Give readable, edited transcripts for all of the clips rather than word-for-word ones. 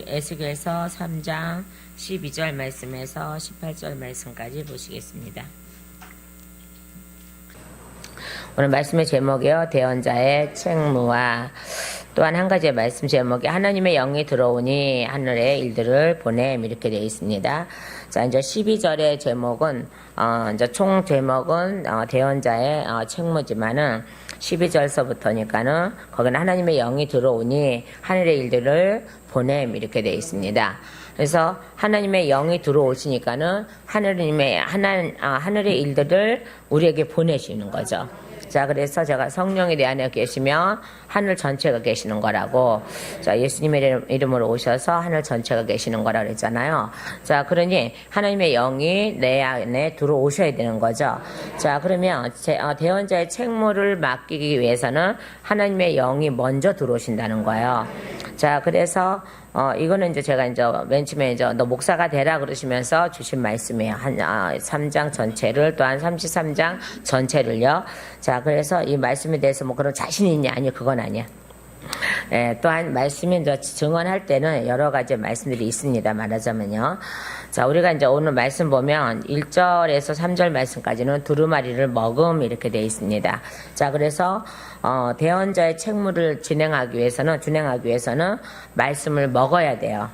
에스겔서 3장 12절 말씀에서 18절 말씀까지 보시겠습니다. 오늘 말씀의 제목이요, 대언자의 책무와 또한 한 가지의 말씀 제목이 하나님의 영이 들어오니 하늘의 일들을 보냄, 이렇게 되어 있습니다. 자, 이제 12절의 제목은 이제 총 제목은 대언자의 책무지만은 12절서부터니까는 거기는 하나님의 영이 들어오니 하늘의 일들을 보냄, 이렇게 되어 있습니다. 그래서 하나님의 영이 들어오시니까는 하늘의 일들을 우리에게 보내시는 거죠. 자, 그래서 제가 성령이 내 안에 계시면 하늘 전체가 계시는 거라고, 자, 예수님의 이름으로 오셔서 하늘 전체가 계시는 거라고 그랬잖아요. 자, 그러니 하나님의 영이 내 안에 들어오셔야 되는 거죠. 자, 그러면 대언자의 책무를 맡기기 위해서는 하나님의 영이 먼저 들어오신다는 거예요. 자, 그래서 이거는 이제 제가 이제 맨 처음에 이제 너 목사가 되라 그러시면서 주신 말씀이에요. 3장 전체를, 또한 33장 전체를요. 자, 그래서 이 말씀에 대해서 뭐 그런 자신이 있냐? 아니요, 그건 아니야. 예, 또한 말씀이 이제 증언할 때는 여러 가지 말씀들이 있습니다. 말하자면요. 자, 우리가 이제 오늘 말씀 보면 1절에서 3절 말씀까지는 두루마리를 먹음, 이렇게 되어 있습니다. 자, 그래서 대언자의 책무를 준행하기 위해서는 말씀을 먹어야 돼요.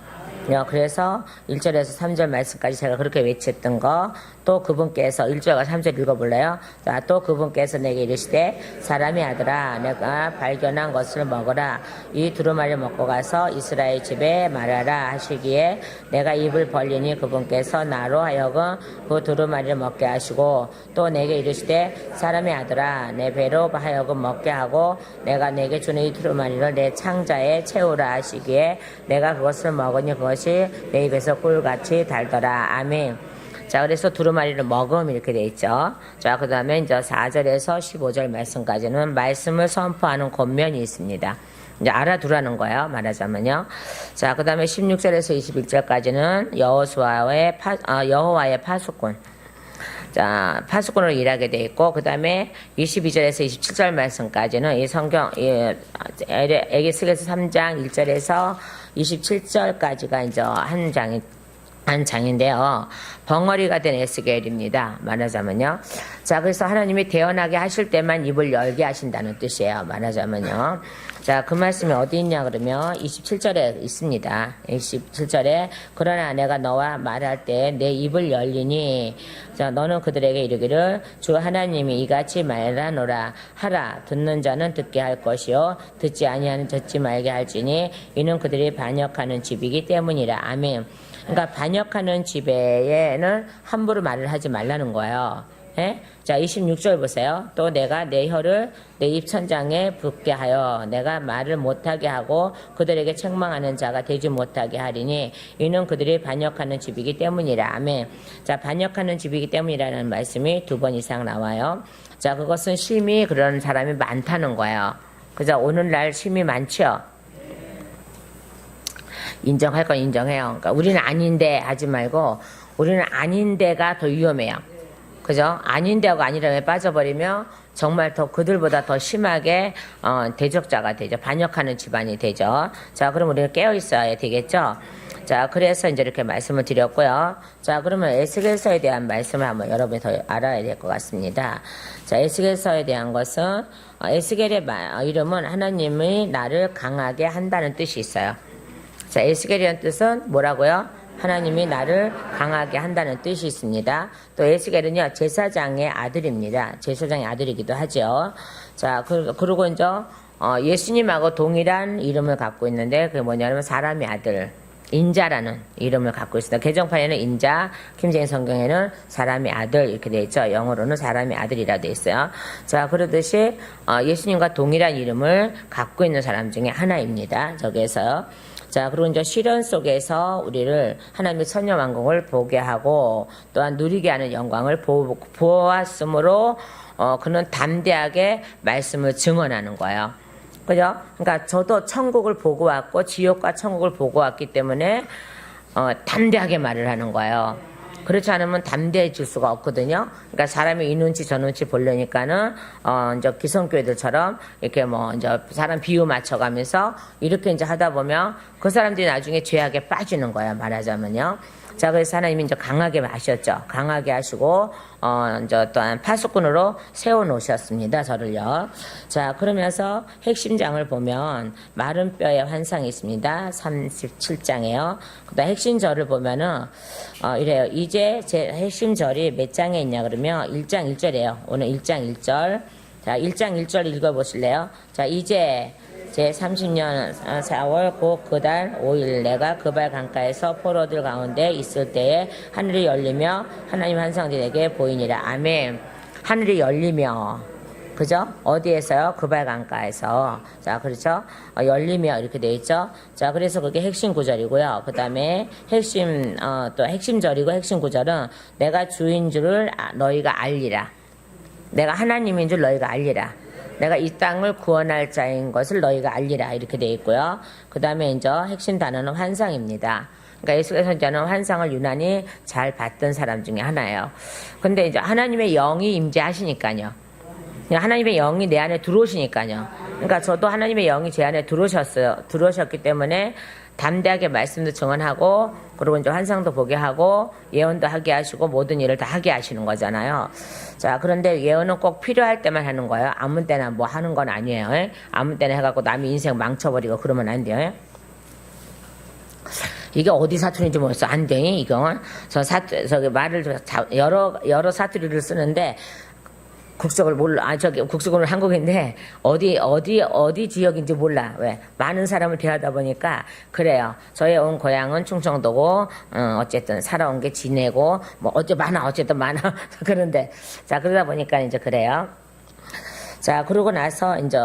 그래서 1절에서 3절 말씀까지 제가 그렇게 외쳤던 거, 또 그분께서 1절과 3절 읽어볼래요? 자, 또 그분께서 내게 이르시되 사람의 아들아, 내가 발견한 것을 먹어라. 이 두루마리를 먹고 가서 이스라엘 집에 말하라 하시기에 내가 입을 벌리니 그분께서 나로 하여금 그 두루마리를 먹게 하시고, 또 내게 이르시되 사람의 아들아, 내 배로 하여금 먹게 하고 내가 내게 주는 이 두루마리를 내 창자에 채우라 하시기에 내가 그것을 먹으니 그것이 내 입에서 꿀같이 달더라. 아멘. 자, 그래서 두루마리를 먹음, 이렇게 돼 있죠. 자, 그 다음에 이제 4절에서 15절 말씀까지는 말씀을 선포하는 권면이 있습니다. 이제 알아두라는 거예요, 말하자면요. 자, 그 다음에 16절에서 21절까지는 여호와의 파수꾼. 자, 파수꾼으로 일하게 돼 있고, 그 다음에 22절에서 27절 말씀까지는 이 성경, 에스겔서 3장 1절에서 27절까지가 이제 한 장인데요. 벙어리가 된 에스겔입니다. 말하자면요. 자, 그래서 하나님이 대언하게 하실 때만 입을 열게 하신다는 뜻이에요. 말하자면요. 자, 그 말씀이 어디 있냐 그러면 27절에 있습니다. 27절에 그러나 내가 너와 말할 때 내 입을 열리니, 자, 너는 그들에게 이르기를 주 하나님이 이같이 말하노라 하라. 듣는 자는 듣게 할 것이요 듣지 아니하는 듣지 말게 할지니 이는 그들이 반역하는 집이기 때문이라. 아멘. 그러니까 반역하는 집에는 함부로 말을 하지 말라는 거예요. 예? 자, 26절 보세요. 또 내가 내 혀를 내 입천장에 붙게 하여 내가 말을 못하게 하고 그들에게 책망하는 자가 되지 못하게 하리니 이는 그들이 반역하는 집이기 때문이라. 아멘. 자, 반역하는 집이기 때문이라는 말씀이 2번 이상 나와요. 자, 그것은 심히 그런 사람이 많다는 거예요. 그죠? 오늘날 심히 많죠? 인정할 건 인정해요. 그러니까 우리는 아닌데 하지 말고 우리는 아닌데가 더 위험해요. 그죠? 아닌데하고 아니라에 빠져버리면 정말 더 그들보다 더 심하게 대적자가 되죠. 반역하는 집안이 되죠. 자, 그럼 우리는 깨어 있어야 되겠죠? 자, 그래서 이제 이렇게 말씀을 드렸고요. 자, 그러면 에스겔서에 대한 말씀을 한번 여러분이 더 알아야 될 것 같습니다. 자, 에스겔서에 대한 것은 에스겔의 이름은 하나님이 나를 강하게 한다는 뜻이 있어요. 자, 에스겔이라는 뜻은 뭐라고요? 하나님이 나를 강하게 한다는 뜻이 있습니다. 또 에스겔은요, 제사장의 아들입니다. 제사장의 아들이기도 하죠. 자, 그리고 이제 예수님하고 동일한 이름을 갖고 있는데 그게 뭐냐면 사람의 아들, 인자라는 이름을 갖고 있습니다. 개정판에는 인자, 킴제인 성경에는 사람의 아들 이렇게 되어 있죠. 영어로는 사람의 아들이라 되어 있어요. 자, 그러듯이 예수님과 동일한 이름을 갖고 있는 사람 중에 하나입니다. 저기에서요. 자, 그리고 이제 시련 속에서 우리를 하나님의 천녀만공을 보게 하고 또한 누리게 하는 영광을 보았으므로 그는 담대하게 말씀을 증언하는 거예요. 그죠? 그러니까 저도 천국을 보고 왔고 지옥과 천국을 보고 왔기 때문에 담대하게 말을 하는 거예요. 그렇지 않으면 담대해질 수가 없거든요. 그러니까 사람이 이 눈치 저 눈치 보려니까는 이제 기성교회들처럼 이렇게 뭐 이제 사람 비유 맞춰가면서 이렇게 이제 하다 보면 그 사람들이 나중에 죄악에 빠지는 거야, 말하자면요. 자, 그래서 하나님이 이제 강하게 하셨죠. 강하게 하시고, 이제 또한 파수꾼으로 세워놓으셨습니다. 저를요. 자, 그러면서 핵심장을 보면 마른 뼈의 환상이 있습니다. 37장에요. 그 다음 핵심절을 보면은, 이래요. 이제 제 핵심절이 몇 장에 있냐 그러면 1장 1절이에요. 오늘 1장 1절. 자, 1장 1절 읽어보실래요? 자, 이제 제 30년 4월 곧 그달 5일 내가 그발 강가에서 포로들 가운데 있을 때에 하늘이 열리며 하나님 환상들이 내게 보이니라. 아멘. 하늘이 열리며, 그죠? 어디에서요? 그발 강가에서. 자, 그렇죠? 열리며 이렇게 돼 있죠? 자, 그래서 그게 핵심 구절이고요. 그 다음에 또 핵심절이고 핵심 구절은 내가 주인 줄을 너희가 알리라. 내가 하나님인 줄 너희가 알리라. 내가 이 땅을 구원할 자인 것을 너희가 알리라. 이렇게 되어 있고요. 그 다음에 이제 핵심 단어는 환상입니다. 그러니까 예수께서 이제는 환상을 유난히 잘 봤던 사람 중에 하나예요. 근데 이제 하나님의 영이 임재하시니까요. 하나님의 영이 내 안에 들어오시니까요. 그러니까 저도 하나님의 영이 제 안에 들어오셨기 때문에 담대하게 말씀도 증언하고, 그리고 이제 환상도 보게 하고, 예언도 하게 하시고, 모든 일을 다 하게 하시는 거잖아요. 자, 그런데 예언은 꼭 필요할 때만 하는 거예요. 아무 때나 뭐 하는 건 아니에요. 아무 때나 해갖고 남의 인생 망쳐버리고 그러면 안 돼요. 이게 어디 사투리인지 모르겠어. 안 돼, 이건. 저기 말을 여러 사투리를 쓰는데, 국적을 몰라. 국적은 한국인데, 어디 지역인지 몰라. 왜? 많은 사람을 대하다 보니까, 그래요. 저의 온 고향은 충청도고, 어쨌든 살아온 게 지내고, 뭐, 어쨌든 많아. 그런데, 자, 그러다 보니까 이제 그래요. 자, 그러고 나서 이제,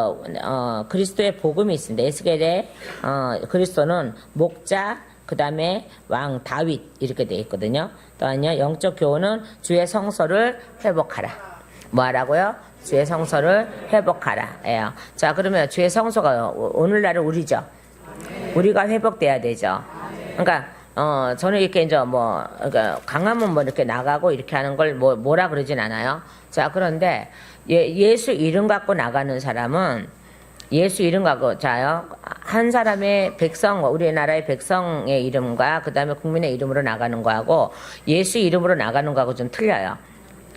그리스도의 복음이 있습니다. 에스겔에, 그리스도는 목자, 그 다음에 왕 다윗, 이렇게 돼 있거든요. 또한요, 영적 교훈은 주의 성소를 회복하라. 뭐 하라고요? 주의 성소를 회복하라. 예요. 자, 그러면 주의 성소가 오늘날은 우리죠. 우리가 회복돼야 되죠. 그러니까, 저는 이렇게 이제 그러니까 강하면 뭐 이렇게 나가고 이렇게 하는 걸 뭐라 그러진 않아요. 자, 그런데 예수 이름 갖고 나가는 사람은 예수 이름 갖고, 자요. 한 사람의 우리나라의 백성의 이름과 그 다음에 국민의 이름으로 나가는 거하고 예수 이름으로 나가는 거하고 좀 틀려요.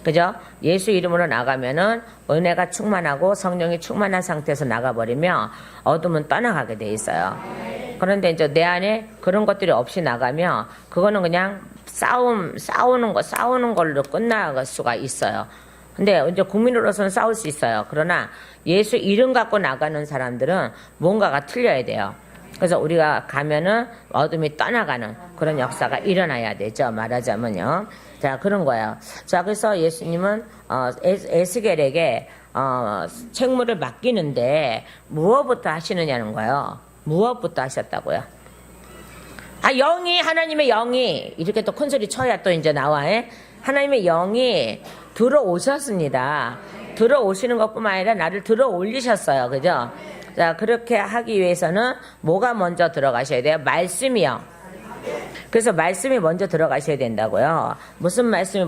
그죠? 예수 이름으로 나가면은 은혜가 충만하고 성령이 충만한 상태에서 나가버리면 어둠은 떠나가게 돼 있어요. 그런데 이제 내 안에 그런 것들이 없이 나가면 그거는 그냥 싸우는 걸로 끝나갈 수가 있어요. 근데 이제 국민으로서는 싸울 수 있어요. 그러나 예수 이름 갖고 나가는 사람들은 뭔가가 틀려야 돼요. 그래서 우리가 가면은 어둠이 떠나가는 그런 역사가 일어나야 되죠. 말하자면요. 자, 그런 거예요. 자, 그래서 예수님은 에스겔에게 책무를 맡기는데 무엇부터 하시느냐는 거예요. 무엇부터 하셨다고요? 하나님의 영이 이렇게 또 큰 소리 쳐야 또 이제 나와. 하나님의 영이 들어오셨습니다. 들어오시는 것뿐만 아니라 나를 들어 올리셨어요. 그죠? 자, 그렇게 하기 위해서는 뭐가 먼저 들어가셔야 돼요? 말씀이요. 그래서 말씀이 먼저 들어가셔야 된다고요. 무슨 말씀이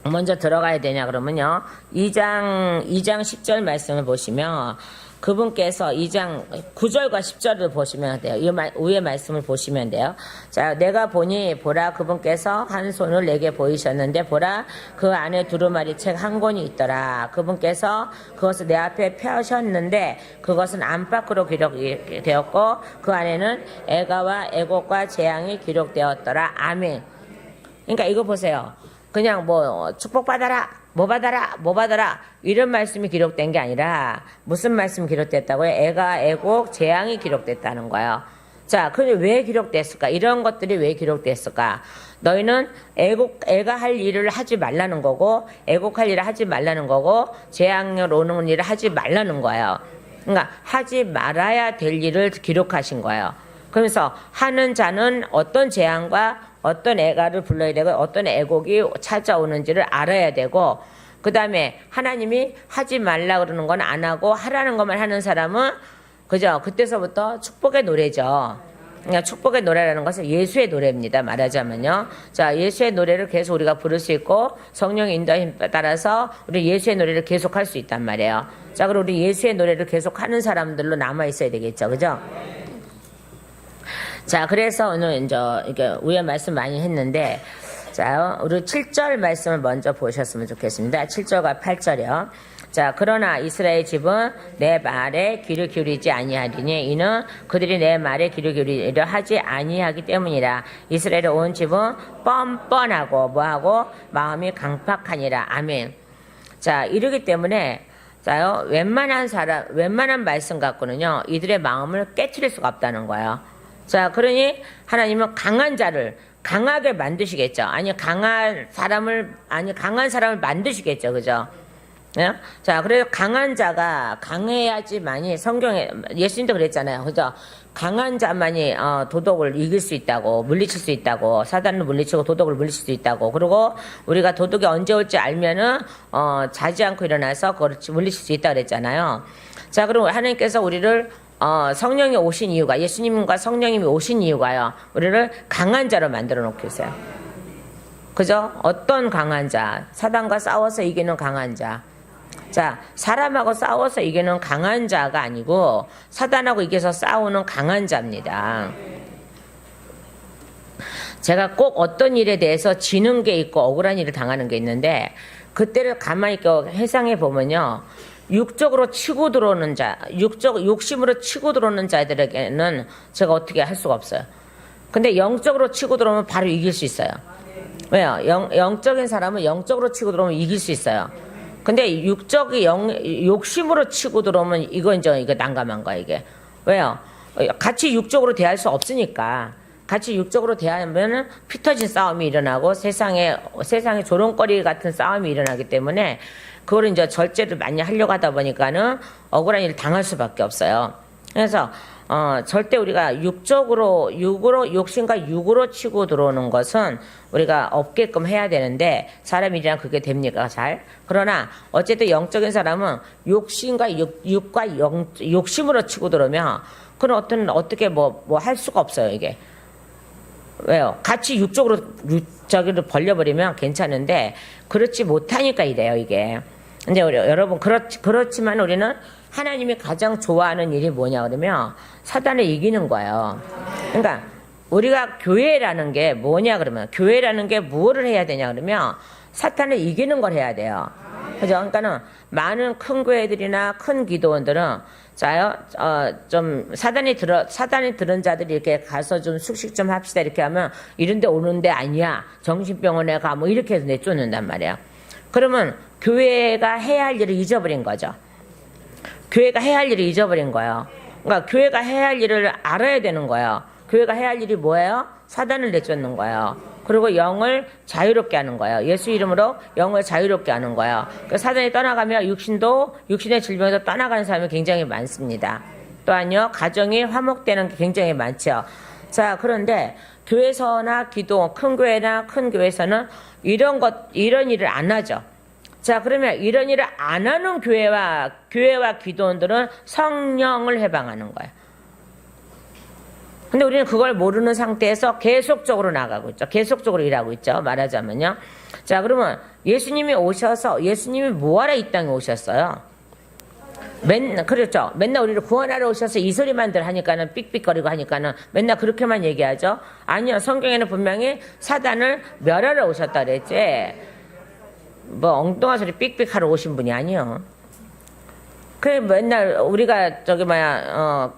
먼저 들어가야 되냐 그러면요. 2장 10절 말씀을 보시면 그분께서 2장 9절과 10절을 보시면 돼요. 이 위의 말씀을 보시면 돼요. 자, 내가 보니 보라 그분께서 한 손을 내게 보이셨는데 보라 그 안에 두루마리 책 한 권이 있더라. 그분께서 그것을 내 앞에 펴셨는데 그것은 안팎으로 기록되었고 그 안에는 애가와 애곡과 재앙이 기록되었더라. 아멘. 그러니까 이거 보세요. 그냥 축복받아라. 뭐 받아라. 이런 말씀이 기록된 게 아니라 무슨 말씀이 기록됐다고요? 애가, 애곡, 재앙이 기록됐다는 거예요. 자, 그게 왜 기록됐을까? 이런 것들이 왜 기록됐을까? 너희는 애가 할 일을 하지 말라는 거고, 애곡할 일을 하지 말라는 거고, 재앙을 오는 일을 하지 말라는 거예요. 그러니까 하지 말아야 될 일을 기록하신 거예요. 그래서 하는 자는 어떤 재앙과 어떤 애가를 불러야 되고 어떤 애곡이 찾아오는지를 알아야 되고 그 다음에 하나님이 하지 말라 그러는 건 안 하고 하라는 것만 하는 사람은 그죠? 그때서부터 축복의 노래죠. 그러니까 축복의 노래라는 것은 예수의 노래입니다. 말하자면요. 자, 예수의 노래를 계속 우리가 부를 수 있고 성령의 인도에 따라서 우리 예수의 노래를 계속 할 수 있단 말이에요. 자, 그럼 우리 예수의 노래를 계속 하는 사람들로 남아 있어야 되겠죠. 그죠? 자, 그래서 오늘 이제 이게 위에 말씀 많이 했는데, 자, 우리 7절 말씀을 먼저 보셨으면 좋겠습니다. 7절과 8절이요. 자, 그러나 이스라엘 집은 내 말에 귀를 기울이지 아니하리니 이는 그들이 내 말에 귀를 기울이려 하지 아니하기 때문이라. 이스라엘의 온 집은 뻔뻔하고 뭐하고 마음이 강팍하니라. 아멘. 자, 이러기 때문에 자요, 웬만한 말씀 갖고는요, 이들의 마음을 깨트릴 수가 없다는 거예요. 자, 그러니 하나님은 강한 자를 강하게 만드시겠죠. 강한 사람을 만드시겠죠. 그죠? 예? 자, 그래서 강한 자가 강해야지만이 성경에, 예수님도 그랬잖아요. 그죠? 강한 자만이, 도덕을 이길 수 있다고, 물리칠 수 있다고, 사단을 물리치고 도덕을 물리칠 수 있다고. 그리고 우리가 도덕이 언제 올지 알면은, 자지 않고 일어나서 그걸 물리칠 수 있다고 그랬잖아요. 자, 그럼 하나님께서 우리를, 성령이 오신 이유가, 예수님과 성령님이 오신 이유가요, 우리를 강한 자로 만들어 놓고 계세요. 그죠? 어떤 강한 자? 사단과 싸워서 이기는 강한 자. 자, 사람하고 싸워서 이기는 강한 자가 아니고 사단하고 이겨서 싸우는 강한 자입니다. 제가 꼭 어떤 일에 대해서 지는 게 있고 억울한 일을 당하는 게 있는데, 그때를 가만히 회상해 보면요, 육적으로 치고 들어오는 자, 욕심으로 치고 들어오는 자들에게는 제가 어떻게 할 수가 없어요. 근데 영적으로 치고 들어오면 바로 이길 수 있어요. 왜요? 영적인 사람은 영적으로 치고 들어오면 이길 수 있어요. 근데 욕심으로 치고 들어오면 이거 난감한 거야, 이게. 왜요? 같이 육적으로 대할 수 없으니까. 같이 육적으로 대하면은 피 터진 싸움이 일어나고 세상에 조롱거리 같은 싸움이 일어나기 때문에 그걸 이제 절제를 많이 하려고 하다 보니까는 억울한 일을 당할 수밖에 없어요. 그래서 절대 우리가 욕심과 육으로 치고 들어오는 것은 우리가 없게끔 해야 되는데, 사람 일이랑 그게 됩니까, 잘? 그러나, 어쨌든 영적인 사람은 욕심과 욕심으로 치고 들어오면, 그건 어떻게 할 수가 없어요, 이게. 왜요? 같이 저기를 벌려버리면 괜찮은데, 그렇지 못하니까 이래요, 이게. 근데 여러분, 그렇지만 우리는 하나님이 가장 좋아하는 일이 뭐냐 그러면 사단을 이기는 거예요. 그러니까 우리가 교회라는 게 뭐냐 그러면, 교회라는 게 무엇을 해야 되냐 그러면 사탄을 이기는 걸 해야 돼요. 그죠? 그러니까는 많은 큰 교회들이나 큰 기도원들은 좀 사단이 들은 자들이 이렇게 가서 좀 숙식 좀 합시다 이렇게 하면, 이런데 오는데 아니야, 정신병원에 가, 뭐 이렇게 해서 내쫓는단 말이에요. 그러면 교회가 해야 할 일을 잊어버린 거죠. 교회가 해야 할 일을 잊어버린 거예요. 그러니까 교회가 해야 할 일을 알아야 되는 거예요. 교회가 해야 할 일이 뭐예요? 사단을 내쫓는 거예요. 그리고 영을 자유롭게 하는 거예요. 예수 이름으로 영을 자유롭게 하는 거예요. 그러니까 사단이 떠나가면 육신의 질병에서 떠나가는 사람이 굉장히 많습니다. 또한요, 가정이 화목되는 게 굉장히 많죠. 자, 그런데 교회에서나 큰 교회나 큰 교회에서는 이런 일을 안 하죠. 자, 그러면 이런 일을 안 하는 교회와 기도원들은 성령을 해방하는 거예요. 근데 우리는 그걸 모르는 상태에서 계속적으로 나가고 있죠. 계속적으로 일하고 있죠. 말하자면요. 자, 그러면 예수님이 뭐하러 이 땅에 오셨어요? 그렇죠. 맨날 우리를 구원하러 오셔서 이 소리만들 하니까는 삑삑거리고 하니까는 맨날 그렇게만 얘기하죠. 아니요. 성경에는 분명히 사단을 멸하러 오셨다 그랬지. 엉뚱한 소리 삑삑하러 오신 분이 아니요. 그래, 맨날 우리가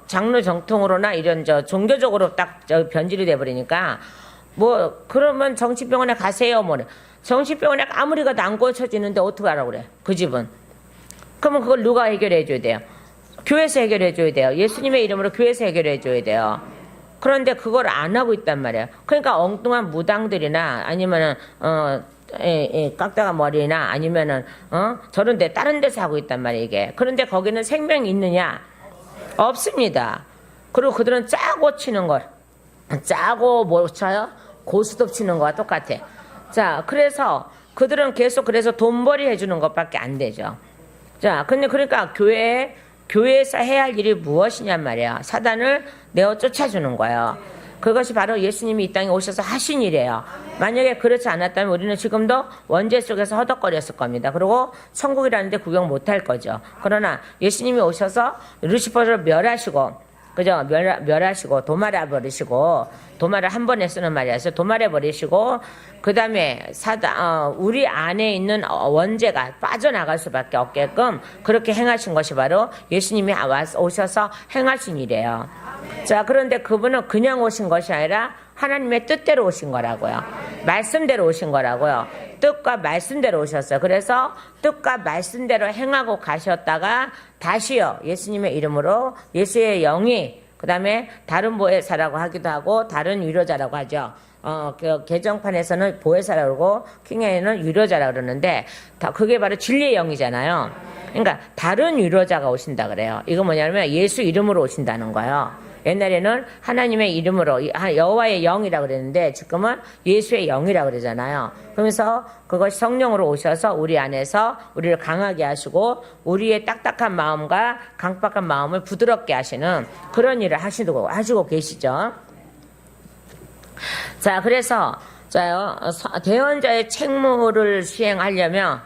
장로 정통으로나 이런 종교적으로 딱 변질이 돼버리니까, 그러면 정신병원에 가세요, 정신병원에 아무리 가도 안 고쳐지는데 어떻게 하라고 그래, 그 집은. 그러면 그걸 누가 해결해 줘야 돼요? 교회에서 해결해 줘야 돼요. 예수님의 이름으로 교회에서 해결해 줘야 돼요. 그런데 그걸 안 하고 있단 말이에요. 그러니까 엉뚱한 무당들이나 아니면은, 깍다가 머리나 아니면은 저런데 다른 데서 하고 있단 말이에요, 이게. 그런데 거기는 생명이 있느냐? 없습니다. 그리고 그들은 짜고 치는 걸, 짜고 뭐 쳐요? 고스톱 치는 거와 똑같아. 자, 그래서 그들은 계속 그래서 돈벌이 해주는 것밖에 안 되죠. 자, 근데 그러니까 교회에서 해야 할 일이 무엇이냔 말이야. 사단을 내어 쫓아주는 거예요. 그것이 바로 예수님이 이 땅에 오셔서 하신 일이에요. 만약에 그렇지 않았다면 우리는 지금도 원죄 속에서 허덕거렸을 겁니다. 그리고 천국이라는 데 구경 못할 거죠. 그러나 예수님이 오셔서 루시퍼를 멸하시고, 그죠? 멸하시고, 도말해 버리시고, 도말을 한 번에 쓰는 말이었어요. 도말해 버리시고, 그 다음에 우리 안에 있는 원죄가 빠져나갈 수밖에 없게끔 그렇게 행하신 것이 바로 예수님이 오셔서 행하신 일이에요. 자, 그런데 그분은 그냥 오신 것이 아니라 하나님의 뜻대로 오신 거라고요. 말씀대로 오신 거라고요. 뜻과 말씀대로 오셨어요. 그래서 뜻과 말씀대로 행하고 가셨다가 다시요, 예수님의 이름으로 예수의 영이, 그 다음에 다른 보혜사라고 하기도 하고 다른 위로자라고 하죠. 그 개정판에서는 보혜사라고 그러고 킹에는 위로자라고 그러는데, 그게 바로 진리의 영이잖아요. 그러니까 다른 위로자가 오신다 그래요. 이거 뭐냐면 예수 이름으로 오신다는 거예요. 옛날에는 하나님의 이름으로 여호와의 영이라고 그랬는데 지금은 예수의 영이라고 그러잖아요. 그러면서 그것이 성령으로 오셔서 우리 안에서 우리를 강하게 하시고 우리의 딱딱한 마음과 강박한 마음을 부드럽게 하시는 그런 일을 하시고 계시죠. 자, 그래서 대언자의 책무를 진행하려면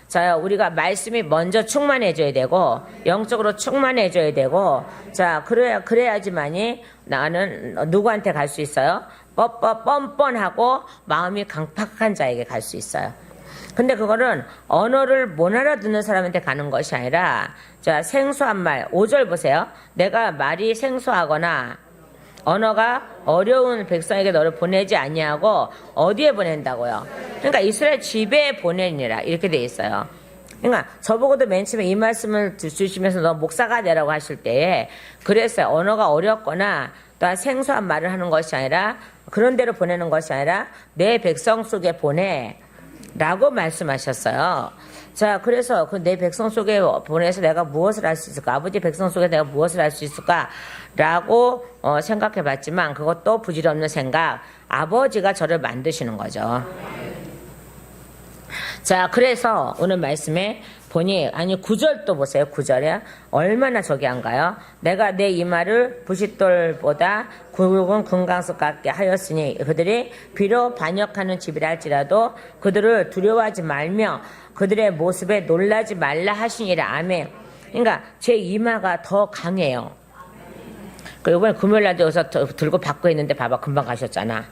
자, 우리가 말씀이 먼저 충만해져야 되고, 영적으로 충만해져야 되고, 자, 그래야지만이 나는 누구한테 갈 수 있어요? 뻔뻔하고 마음이 강팍한 자에게 갈 수 있어요. 근데 그거는 언어를 못 알아듣는 사람한테 가는 것이 아니라, 자, 생소한 말, 5절 보세요. 내가 말이 생소하거나, 언어가 어려운 백성에게 너를 보내지 아니하고 어디에 보낸다고요? 그러니까 이스라엘 집에 보내니라 이렇게 돼 있어요. 그러니까 저보고도 맨 처음에 이 말씀을 주시면서 너 목사가 되라고 하실 때에 그랬어요. 언어가 어렵거나 또 생소한 말을 하는 것이 아니라 그런 데로 보내는 것이 아니라 내 백성 속에 보내라고 말씀하셨어요. 자, 그래서 그 내 백성 속에 보내서 내가 무엇을 할 수 있을까? 아버지 백성 속에 내가 무엇을 할 수 있을까? 라고 생각해 봤지만 그것도 부질없는 생각. 아버지가 저를 만드시는 거죠. 자, 그래서 오늘 말씀에 보니, 9절 또 보세요. 9절에 얼마나 저기 한가요? 내가 내 이마를 부싯돌보다 굵은 금강석 같게 하였으니 그들이 비록 반역하는 집이라 할지라도 그들을 두려워하지 말며 그들의 모습에 놀라지 말라 하시니라. 아멘. 그러니까 제 이마가 더 강해요. 이번에 금요일날도 여기서 들고 받고 있는데 봐봐, 금방 가셨잖아.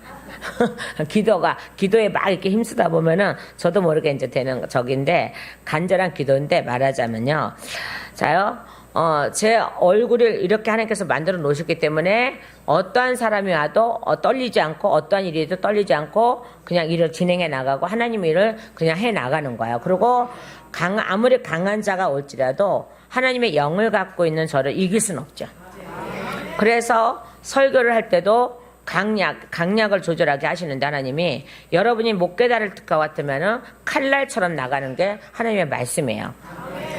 기도에 막 이렇게 힘쓰다 보면은 저도 모르게 이제 되는 적인데, 간절한 기도인데 말하자면요. 자요, 제 얼굴을 이렇게 하나님께서 만들어 놓으셨기 때문에 어떠한 사람이 와도 떨리지 않고 어떠한 일이도 떨리지 않고 그냥 일을 진행해 나가고 하나님의 일을 그냥 해 나가는 거예요. 그리고 아무리 강한 자가 올지라도 하나님의 영을 갖고 있는 저를 이길 수는 없죠. 그래서 설교를 할 때도 강약을 조절하게 하시는데 하나님이 여러분이 못 깨달을 것 같으면은 칼날처럼 나가는 게 하나님의 말씀이에요.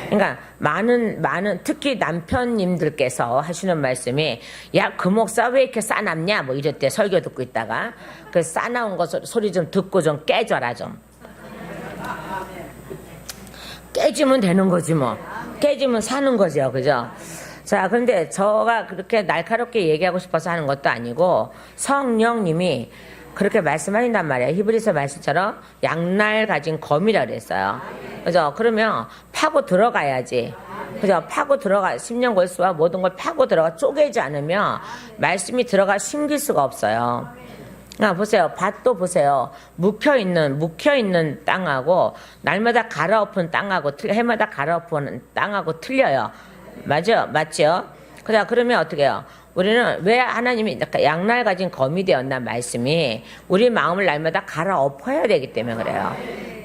그러니까 많은 특히 남편님들께서 하시는 말씀이 야, 그 목사 왜 이렇게 싸납냐 뭐 이랬대. 설교 듣고 있다가 그 싸나운 거 소리 좀 듣고 좀 깨져라 좀. 깨지면 되는 거지 뭐. 깨지면 사는 거죠. 그죠? 자, 그런데 저가 그렇게 날카롭게 얘기하고 싶어서 하는 것도 아니고 성령님이 그렇게 말씀하신단 말이에요. 히브리서 말씀처럼 양날 가진 검이라 그랬어요. 그죠? 그러면 파고 들어가야지. 그죠? 파고 들어가, 10년 골수와 모든 걸 파고 들어가 쪼개지 않으면 말씀이 들어가 숨길 수가 없어요. 보세요. 밭도 보세요. 묵혀있는 땅하고 날마다 갈아엎은 땅하고 해마다 갈아엎은 땅하고 틀려요. 맞죠? 그러면 어떻게 해요? 우리는 왜 하나님이 양날 가진 검이 되었나 말씀이 우리 마음을 날마다 갈아엎어야 되기 때문에 그래요.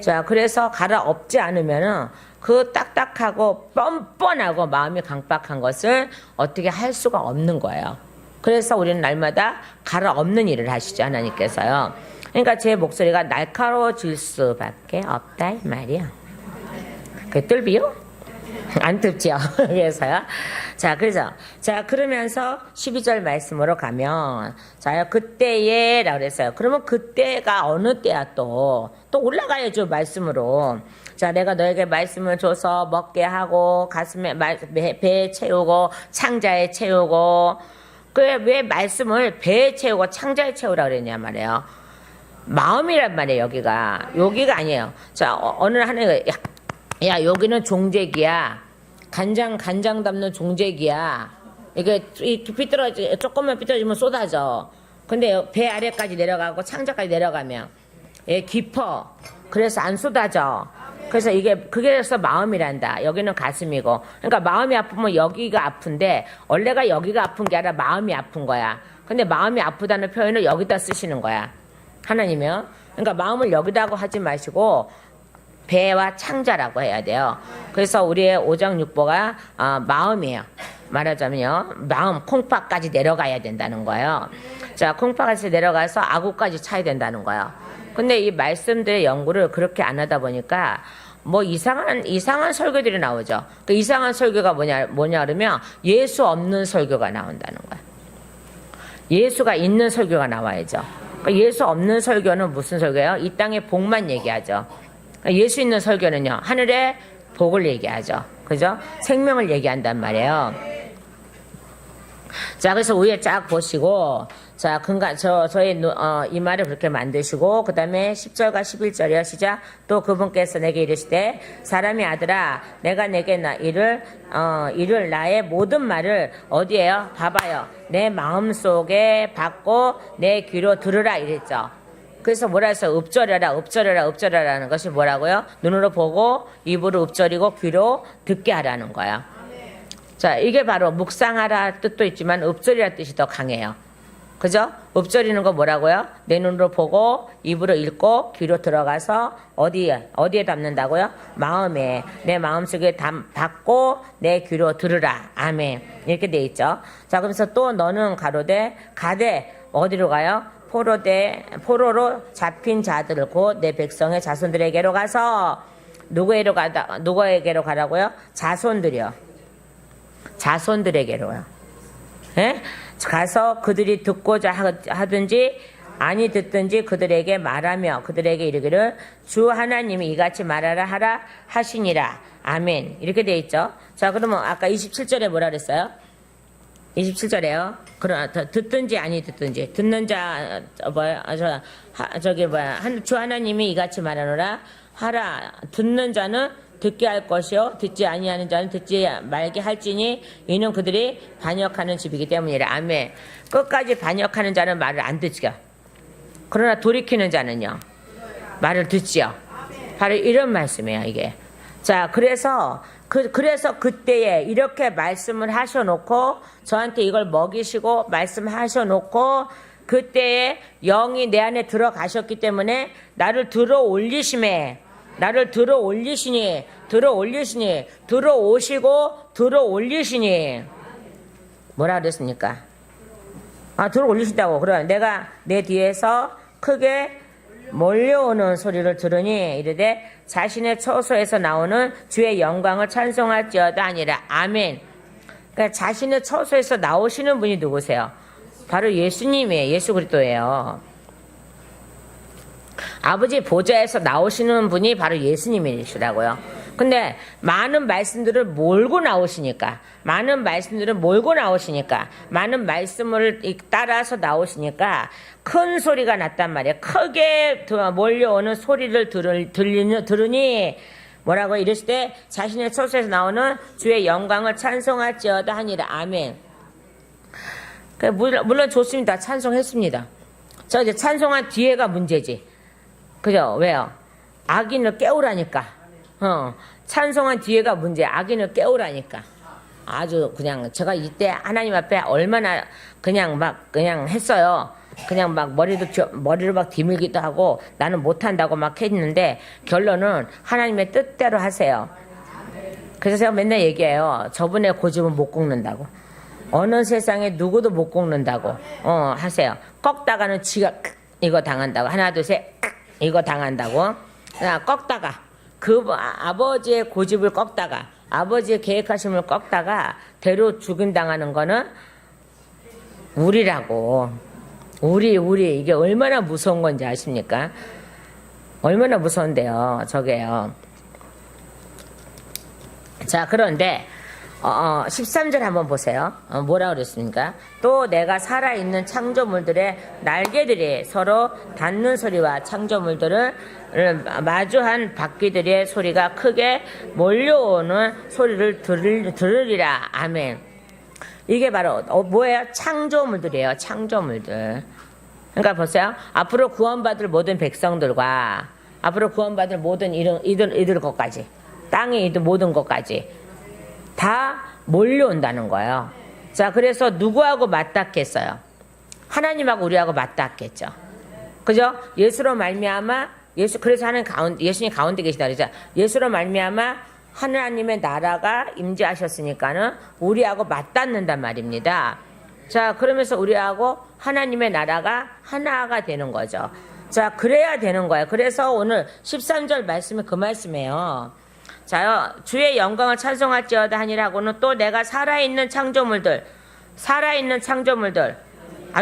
자, 그래서 갈아엎지 않으면은 그 딱딱하고 뻔뻔하고 마음이 강박한 것을 어떻게 할 수가 없는 거예요. 그래서 우리는 날마다 갈아엎는 일을 하시죠, 하나님께서요. 그러니까 제 목소리가 날카로워질 수밖에 없다 이 말이야. 그 뜰비요? 안 뜯죠. 그래서요. 자, 그러면서 12절 말씀으로 가면, 자요, 그때에, 라고 그랬어요. 그러면 그때가 어느 때야 또 올라가야죠, 말씀으로. 자, 내가 너에게 말씀을 줘서 먹게 하고, 가슴에, 배에 채우고, 창자에 채우고, 왜 말씀을 배에 채우고 창자에 채우라 그랬냐 말이에요. 마음이란 말이에요. 여기가 아니에요. 자, 어느 하나가 야 여기는 종재기야. 간장 담는 종재기야. 이게 삐뚤어지 조금만 삐뚤어지면 쏟아져. 근데 배 아래까지 내려가고 창자까지 내려가면 깊어. 그래서 안 쏟아져. 그래서 그래서 마음이란다. 여기는 가슴이고. 그러니까 마음이 아프면 여기가 아픈데 원래가 여기가 아픈 게 아니라 마음이 아픈 거야. 근데 마음이 아프다는 표현을 여기다 쓰시는 거야. 하나님이요. 그러니까 마음을 여기다고 하지 마시고 배와 창자라고 해야 돼요. 그래서 우리의 오장육부가 마음이에요. 말하자면요. 마음 콩팥까지 내려가야 된다는 거예요. 자, 콩팥까지 내려가서 아구까지 차야 된다는 거예요. 근데 이 말씀들의 연구를 그렇게 안 하다 보니까 뭐 이상한 설교들이 나오죠. 그 이상한 설교가 뭐냐 그러면 예수 없는 설교가 나온다는 거예요. 예수가 있는 설교가 나와야죠. 그러니까 예수 없는 설교는 무슨 설교예요? 이 땅의 복만 얘기하죠. 그러니까 예수 있는 설교는요. 하늘의 복을 얘기하죠. 그죠? 생명을 얘기한단 말이에요. 자, 그래서 위에 쫙 보시고, 자, 저의 이 말을 그렇게 만드시고, 그 다음에 10절과 11절이요. 시작. 또 그분께서 내게 이르시되, 사람의 아들아, 내가 내게 이를 나의 모든 말을 어디에요? 봐봐요. 내 마음 속에 받고 내 귀로 들으라 이랬죠. 그래서 뭐라 해서 읊조려라는 것이 뭐라고요? 눈으로 보고 입으로 읊조리고 귀로 듣게 하라는 거야. 자, 이게 바로 묵상하라 뜻도 있지만 읊조리라 뜻이 더 강해요. 그죠? 읊조리는 거 뭐라고요? 내 눈으로 보고 입으로 읽고 귀로 들어가서 어디에 담는다고요? 마음에. 내 마음속에 받고 내 귀로 들으라. 아멘. 이렇게 돼 있죠. 자, 그러면서 또 너는 가로되 가되 어디로 가요? 포로로 잡힌 자들을 곧 내 백성의 자손들에게로 가서 누구에게로 가라고요? 자손들에게로요. 예? 가서 그들이 듣고자 하든지 아니 듣든지 그들에게 말하며 그들에게 이르기를 주 하나님이 이같이 말하라 하라 하시니라. 아멘. 이렇게 돼 있죠. 자, 그러면 아까 27절에 뭐라 그랬어요? 27절에요. 듣든지 아니 듣든지 듣는 자 주 하나님이 이같이 말하노라 하라. 듣는 자는 듣게 할 것이요 듣지 아니하는 자는 듣지 말게 할지니 이는 그들이 반역하는 집이기 때문이라. 아멘. 끝까지 반역하는 자는 말을 안 듣죠. 그러나 돌이키는 자는요 말을 듣지요. 바로 이런 말씀이에요 이게. 자, 그래서 그때에 이렇게 말씀을 하셔놓고 저한테 이걸 먹이시고 말씀하셔놓고 그때에 영이 내 안에 들어가셨기 때문에 나를 들어올리시니 뭐라 그랬습니까? 들어올리신다고. 그럼 내가 내 뒤에서 크게 몰려오는 소리를 들으니 이르되 자신의 처소에서 나오는 주의 영광을 찬송할지어다 아니라. 아멘. 그러니까 자신의 처소에서 나오시는 분이 누구세요? 바로 예수님이에요. 예수 그리스도예요. 아버지 보좌에서 나오시는 분이 바로 예수님이시라고요. 근데 많은 말씀들을 몰고 나오시니까 많은 말씀을 따라서 나오시니까 큰 소리가 났단 말이에요. 크게 몰려오는 소리를 들으니 뭐라고 이랬을 때 자신의 처소에서 나오는 주의 영광을 찬송할지어다 하니라. 아멘. 물론 좋습니다. 찬송했습니다. 저 이제 찬송한 뒤에가 문제지. 그죠? 왜요? 악인을 깨우라니까. 찬송한 뒤에가 문제. 악인을 깨우라니까. 아주 그냥 제가 이때 하나님 앞에 얼마나 그냥 했어요. 그냥 막 머리를 막 디밀기도 하고 나는 못한다고 막 했는데 결론은 하나님의 뜻대로 하세요. 그래서 제가 맨날 얘기해요. 저분의 고집은 못 꺾는다고. 어느 세상에 누구도 못 꺾는다고. 하세요. 꺾다가는 지가 이거 당한다고. 하나 둘 셋 이거 당한다고. 꺾다가 아버지의 고집을 꺾다가 아버지의 계획하심을 꺾다가 대로 죽임당하는 거는 우리라고. 우리 이게 얼마나 무서운 건지 아십니까? 얼마나 무서운데요 저게요. 자, 그런데 13절 한번 보세요. 뭐라 그랬습니까? 또 내가 살아있는 창조물들의 날개들이 서로 닿는 소리와 창조물들을 마주한 바퀴들의 소리가 크게 몰려오는 소리를 들으리라. 아멘. 이게 바로 뭐예요? 창조물들이에요. 창조물들. 그러니까 보세요. 앞으로 구원받을 모든 백성들과 앞으로 구원받을 모든 이들 것까지, 땅에 있는 모든 것까지 다 몰려온다는 거예요. 자, 그래서 누구하고 맞닿겠어요? 하나님하고 우리하고 맞닿겠죠. 그죠? 예수로 말미암아 그래서 예수님 가운데 계시다 그러죠. 예수로 말미암아 하나님의 나라가 임재하셨으니까는 우리하고 맞닿는단 말입니다. 자, 그러면서 우리하고 하나님의 나라가 하나가 되는 거죠. 자, 그래야 되는 거예요. 그래서 오늘 13절 말씀이 그 말씀이에요. 자요, 주의 영광을 찬송할지어다 하니라고는 또 내가 살아있는 창조물들,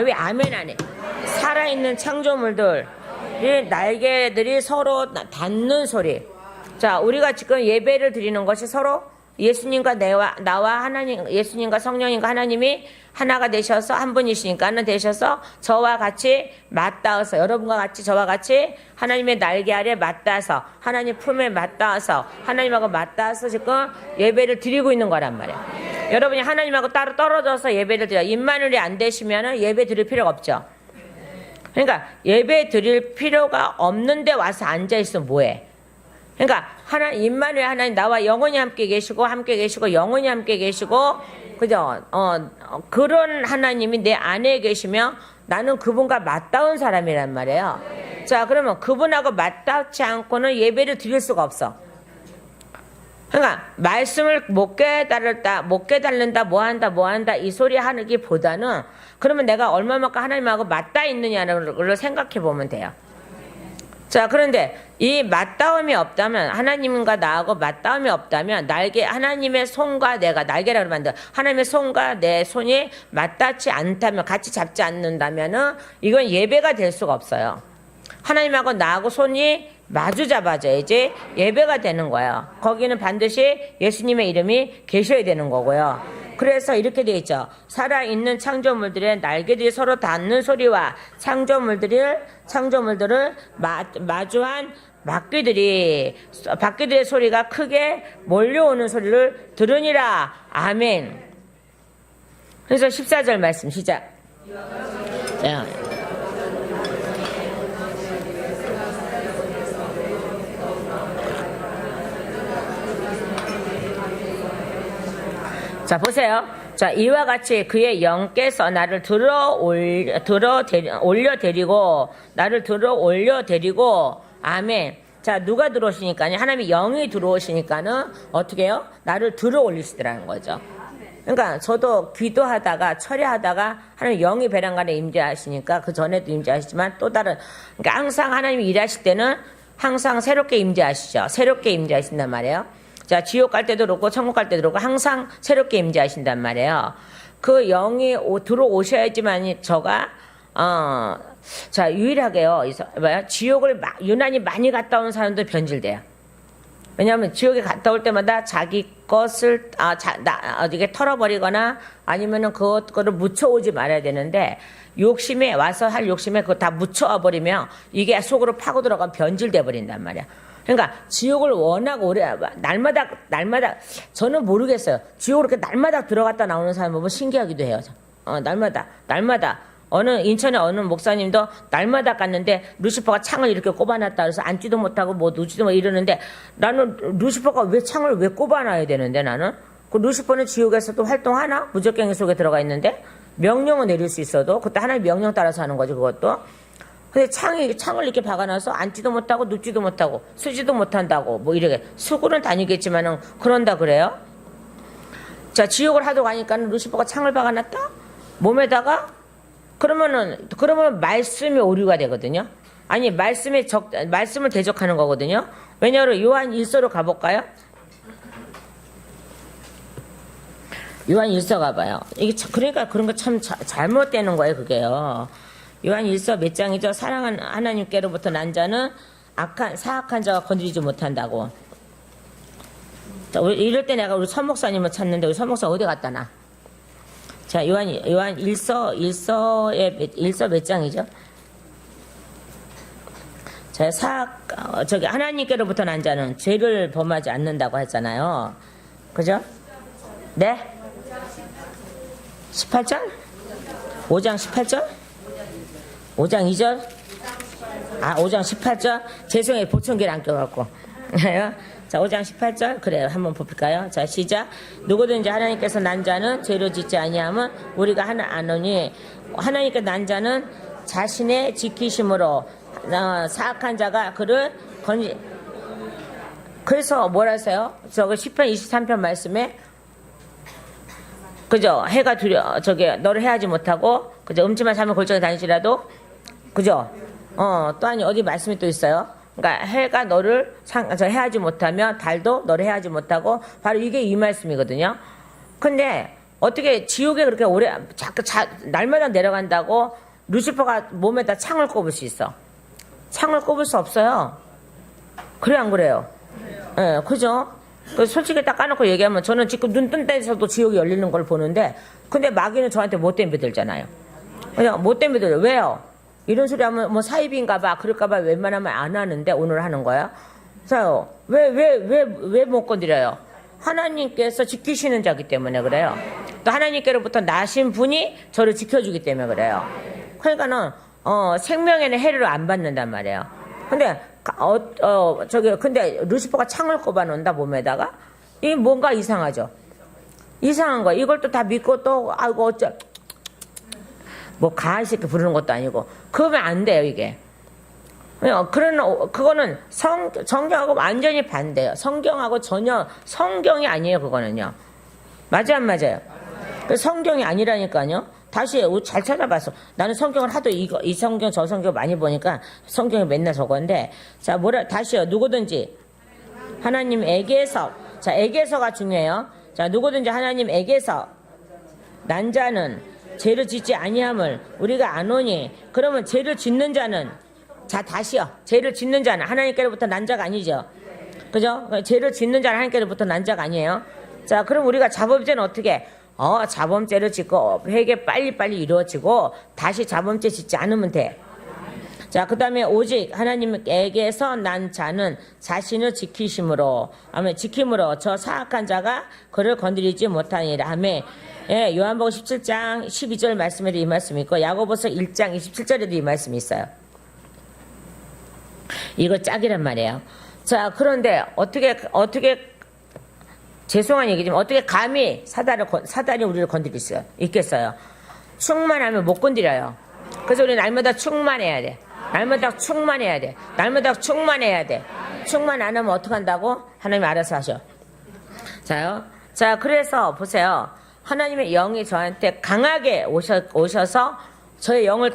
왜 아멘 안 해? 살아있는 창조물들, 이 날개들이 서로 닿는 소리. 자, 우리가 지금 예배를 드리는 것이 서로 예수님과 나와 하나님, 예수님과 성령님과 하나님이 하나가 되셔서 한 분이시니까는 되셔서 저와 같이 맞닿아서, 여러분과 같이 저와 같이 하나님의 날개 아래 맞닿아서, 하나님 품에 맞닿아서, 하나님하고 맞닿아서 지금 예배를 드리고 있는 거란 말이에요. 여러분이 하나님하고 따로 떨어져서 예배를 드려요. 임마누엘이 안 되시면은 예배 드릴 필요가 없죠. 그러니까 예배 드릴 필요가 없는데 와서 앉아있으면 뭐해? 그러니까 임마누엘 하나님 나와 영원히 함께 계시고 영원히 함께 계시고, 그죠? 그런 하나님이 내 안에 계시며 나는 그분과 맞닿은 사람이란 말이에요. 자, 그러면 그분하고 맞닿지 않고는 예배를 드릴 수가 없어. 그러니까 말씀을 못 깨달는다, 뭐 한다 이 소리 하기보다는 그러면 내가 얼마만큼 하나님하고 맞닿아 있느냐는 걸 생각해 보면 돼요. 자, 그런데 이 맞닿음이 없다면, 하나님과 나하고 맞닿음이 없다면, 하나님의 손과 내가, 날개라고 그러면 하나님의 손과 내 손이 맞닿지 않다면, 같이 잡지 않는다면은, 이건 예배가 될 수가 없어요. 하나님하고 나하고 손이 마주 잡아져야지 예배가 되는 거예요. 거기는 반드시 예수님의 이름이 계셔야 되는 거고요. 그래서 이렇게 되어 있죠. 살아있는 창조물들의 날개들이 서로 닿는 소리와 창조물들을 마주한 바퀴들의 소리가 크게 몰려오는 소리를 들으니라. 아멘. 그래서 14절 말씀 시작. 자, 보세요. 자, 이와 같이 그의 영께서 나를 올려 데리고, 아멘. 자, 누가 들어오시니까요? 하나님의 영이 들어오시니까는 어떻게 해요? 나를 들어 올리시더라는 거죠. 그러니까 저도 기도하다가, 철야하다가 하나님 영이 배란간에 임재하시니까 그 전에도 임재하시지만 또 다른, 그러니까 항상 하나님이 일하실 때는 항상 새롭게 임재하시죠. 새롭게 임재하신단 말이에요. 자, 지옥 갈 때도 그렇고 천국 갈 때도 그렇고 항상 새롭게 임재하신단 말이에요. 그 영이 들어오셔야지만 저가 자, 유일하게요. 지옥을 유난히 많이 갔다 온 사람들 변질돼요. 왜냐하면 지옥에 갔다 올 때마다 자기 것을 이게 털어버리거나 아니면은 그거를 묻혀오지 말아야 되는데, 욕심에 와서 할 욕심에 그거 다 묻혀버리면 이게 속으로 파고 들어가면 변질돼 버린단 말이야. 그러니까 지옥을 워낙 오래 날마다 저는 모르겠어요. 지옥으로 이렇게 날마다 들어갔다 나오는 사람 보면 신기하기도 해요. 날마다 인천에 어느 목사님도 날마다 갔는데 루시퍼가 창을 이렇게 꼽아놨다 그래서 앉지도 못하고 뭐 누지도 뭐 이러는데, 나는 루시퍼가 왜 창을 왜 꼽아놔야 되는데, 나는 그 루시퍼는 지옥에서도 활동하나? 무적갱이 속에 들어가 있는데 명령을 내릴 수 있어도 그때 하나님 명령 따라서 하는 거지 그것도. 근데 창을 이렇게 박아놔서 앉지도 못하고 눕지도 못하고 쓰지도 못한다고 뭐 이렇게 수고는 다니겠지만은 그런다 그래요. 자, 지옥을 하도 가니까는 루시퍼가 창을 박아놨다 몸에다가, 그러면 말씀이 오류가 되거든요. 아니, 말씀을 대적하는 거거든요. 왜냐하면 요한 1서로 가볼까요? 요한 1서 가봐요. 이게 그러니까 그런 거 참 잘못되는 거예요, 그게요. 요한 1서 몇 장이죠? 사랑하는 하나님께로부터 난 자는 사악한 자가 건드리지 못한다고. 자, 이럴 때 내가 우리 선 목사님을 찾는데 우리 선 목사 어디 갔다 나? 자, 요한 1서 몇 장이죠? 자, 저기 하나님께로부터 난 자는 죄를 범하지 않는다고 했잖아요. 그죠? 네? 18절? 5장 18절? 5장 2절? 5장 18절? 죄송해요. 보청기를 안 껴갖고. 자, 5장 18절. 그래요. 한번 볼까요? 자, 시작. 누구든지 하나님께서 난 자는 죄를 짓지 아니하면 우리가 아노니 하나님께 난 자는 자신의 지키심으로 사악한 자가 그를 그래서 뭐라 하세요? 저거 10편 23편 말씀에 그죠? 해가 너를 해하지 못하고 그죠? 음침한 삶을 골정에 다니시라도 그죠? 또 아니 어디 말씀이 또 있어요? 그러니까 해가 너를 해하지 못하면 달도 너를 해하지 못하고 바로 이게 이 말씀이거든요. 근데 어떻게 지옥에 그렇게 오래 자꾸 날마다 내려간다고 루시퍼가 몸에다 창을 꼽을 수 있어? 창을 꼽을 수 없어요. 그래 안 그래요? 예, 네, 그죠? 솔직히 딱 까놓고 얘기하면 저는 지금 눈 뜬 데서도 지옥이 열리는 걸 보는데 근데 마귀는 저한테 못된 비들잖아요. 그냥 못된 비들 왜요? 이런 소리 하면 뭐 사입인가봐 그럴까봐 웬만하면 안 하는데 오늘 하는 거야. 그래서 왜 못 건드려요? 하나님께서 지키시는 자기 때문에 그래요. 또 하나님께로부터 나신 분이 저를 지켜주기 때문에 그래요. 그러니까는 생명에는 해를 안 받는단 말이에요. 근데 근데 루시퍼가 창을 꼽아 놓는다 몸에다가 이게 뭔가 이상하죠. 이상한 거. 이걸 또 다 믿고 또 아이고 뭐 가시게 부르는 것도 아니고 그러면 안 돼요 이게. 그거는 성경하고 완전히 반대예요. 성경하고 전혀 성경이 아니에요 그거는요. 맞아 안 맞아요? 성경이 아니라니까요. 다시 잘 찾아봤어. 나는 성경을 하도 이 성경 저 성경 많이 보니까 성경이 맨날 저건데 자 다시요. 누구든지 하나님에게서 자 에게서가 중요해요. 자 누구든지 하나님에게서 난 자는 죄를 짓지 아니함을 우리가 아노니 그러면 죄를 짓는 자는 자 다시요. 죄를 짓는 자는 하나님께로부터 난 자가 아니죠. 그죠? 죄를 짓는 자는 하나님께로부터 난 자가 아니에요. 자 그럼 우리가 자범죄는 어떻게 자범죄를 짓고 회개 빨리빨리 이루어지고 다시 자범죄 짓지 않으면 돼. 자, 그 다음에 오직 하나님에게서 난 자는 자신을 지키심으로 저 사악한 자가 그를 건드리지 못하니라 하며 예, 요한복음 17장 12절 말씀에도 이 말씀이 있고 야고보서 1장 27절에도 이 말씀이 있어요. 이거 짝이란 말이에요. 자, 그런데 어떻게 죄송한 얘기지만 어떻게 감히 사단이 우리를 건드릴 수 있겠어요? 충만하면 못 건드려요. 그래서 우리 날마다 충만해야 돼. 날마다 충만해야 돼. 날마다 충만해야 돼. 충만 안 하면 어떡한다고? 하나님이 알아서 하셔. 자요. 자, 그래서 보세요. 하나님의 영이 저한테 강하게 오셔서 저의 영을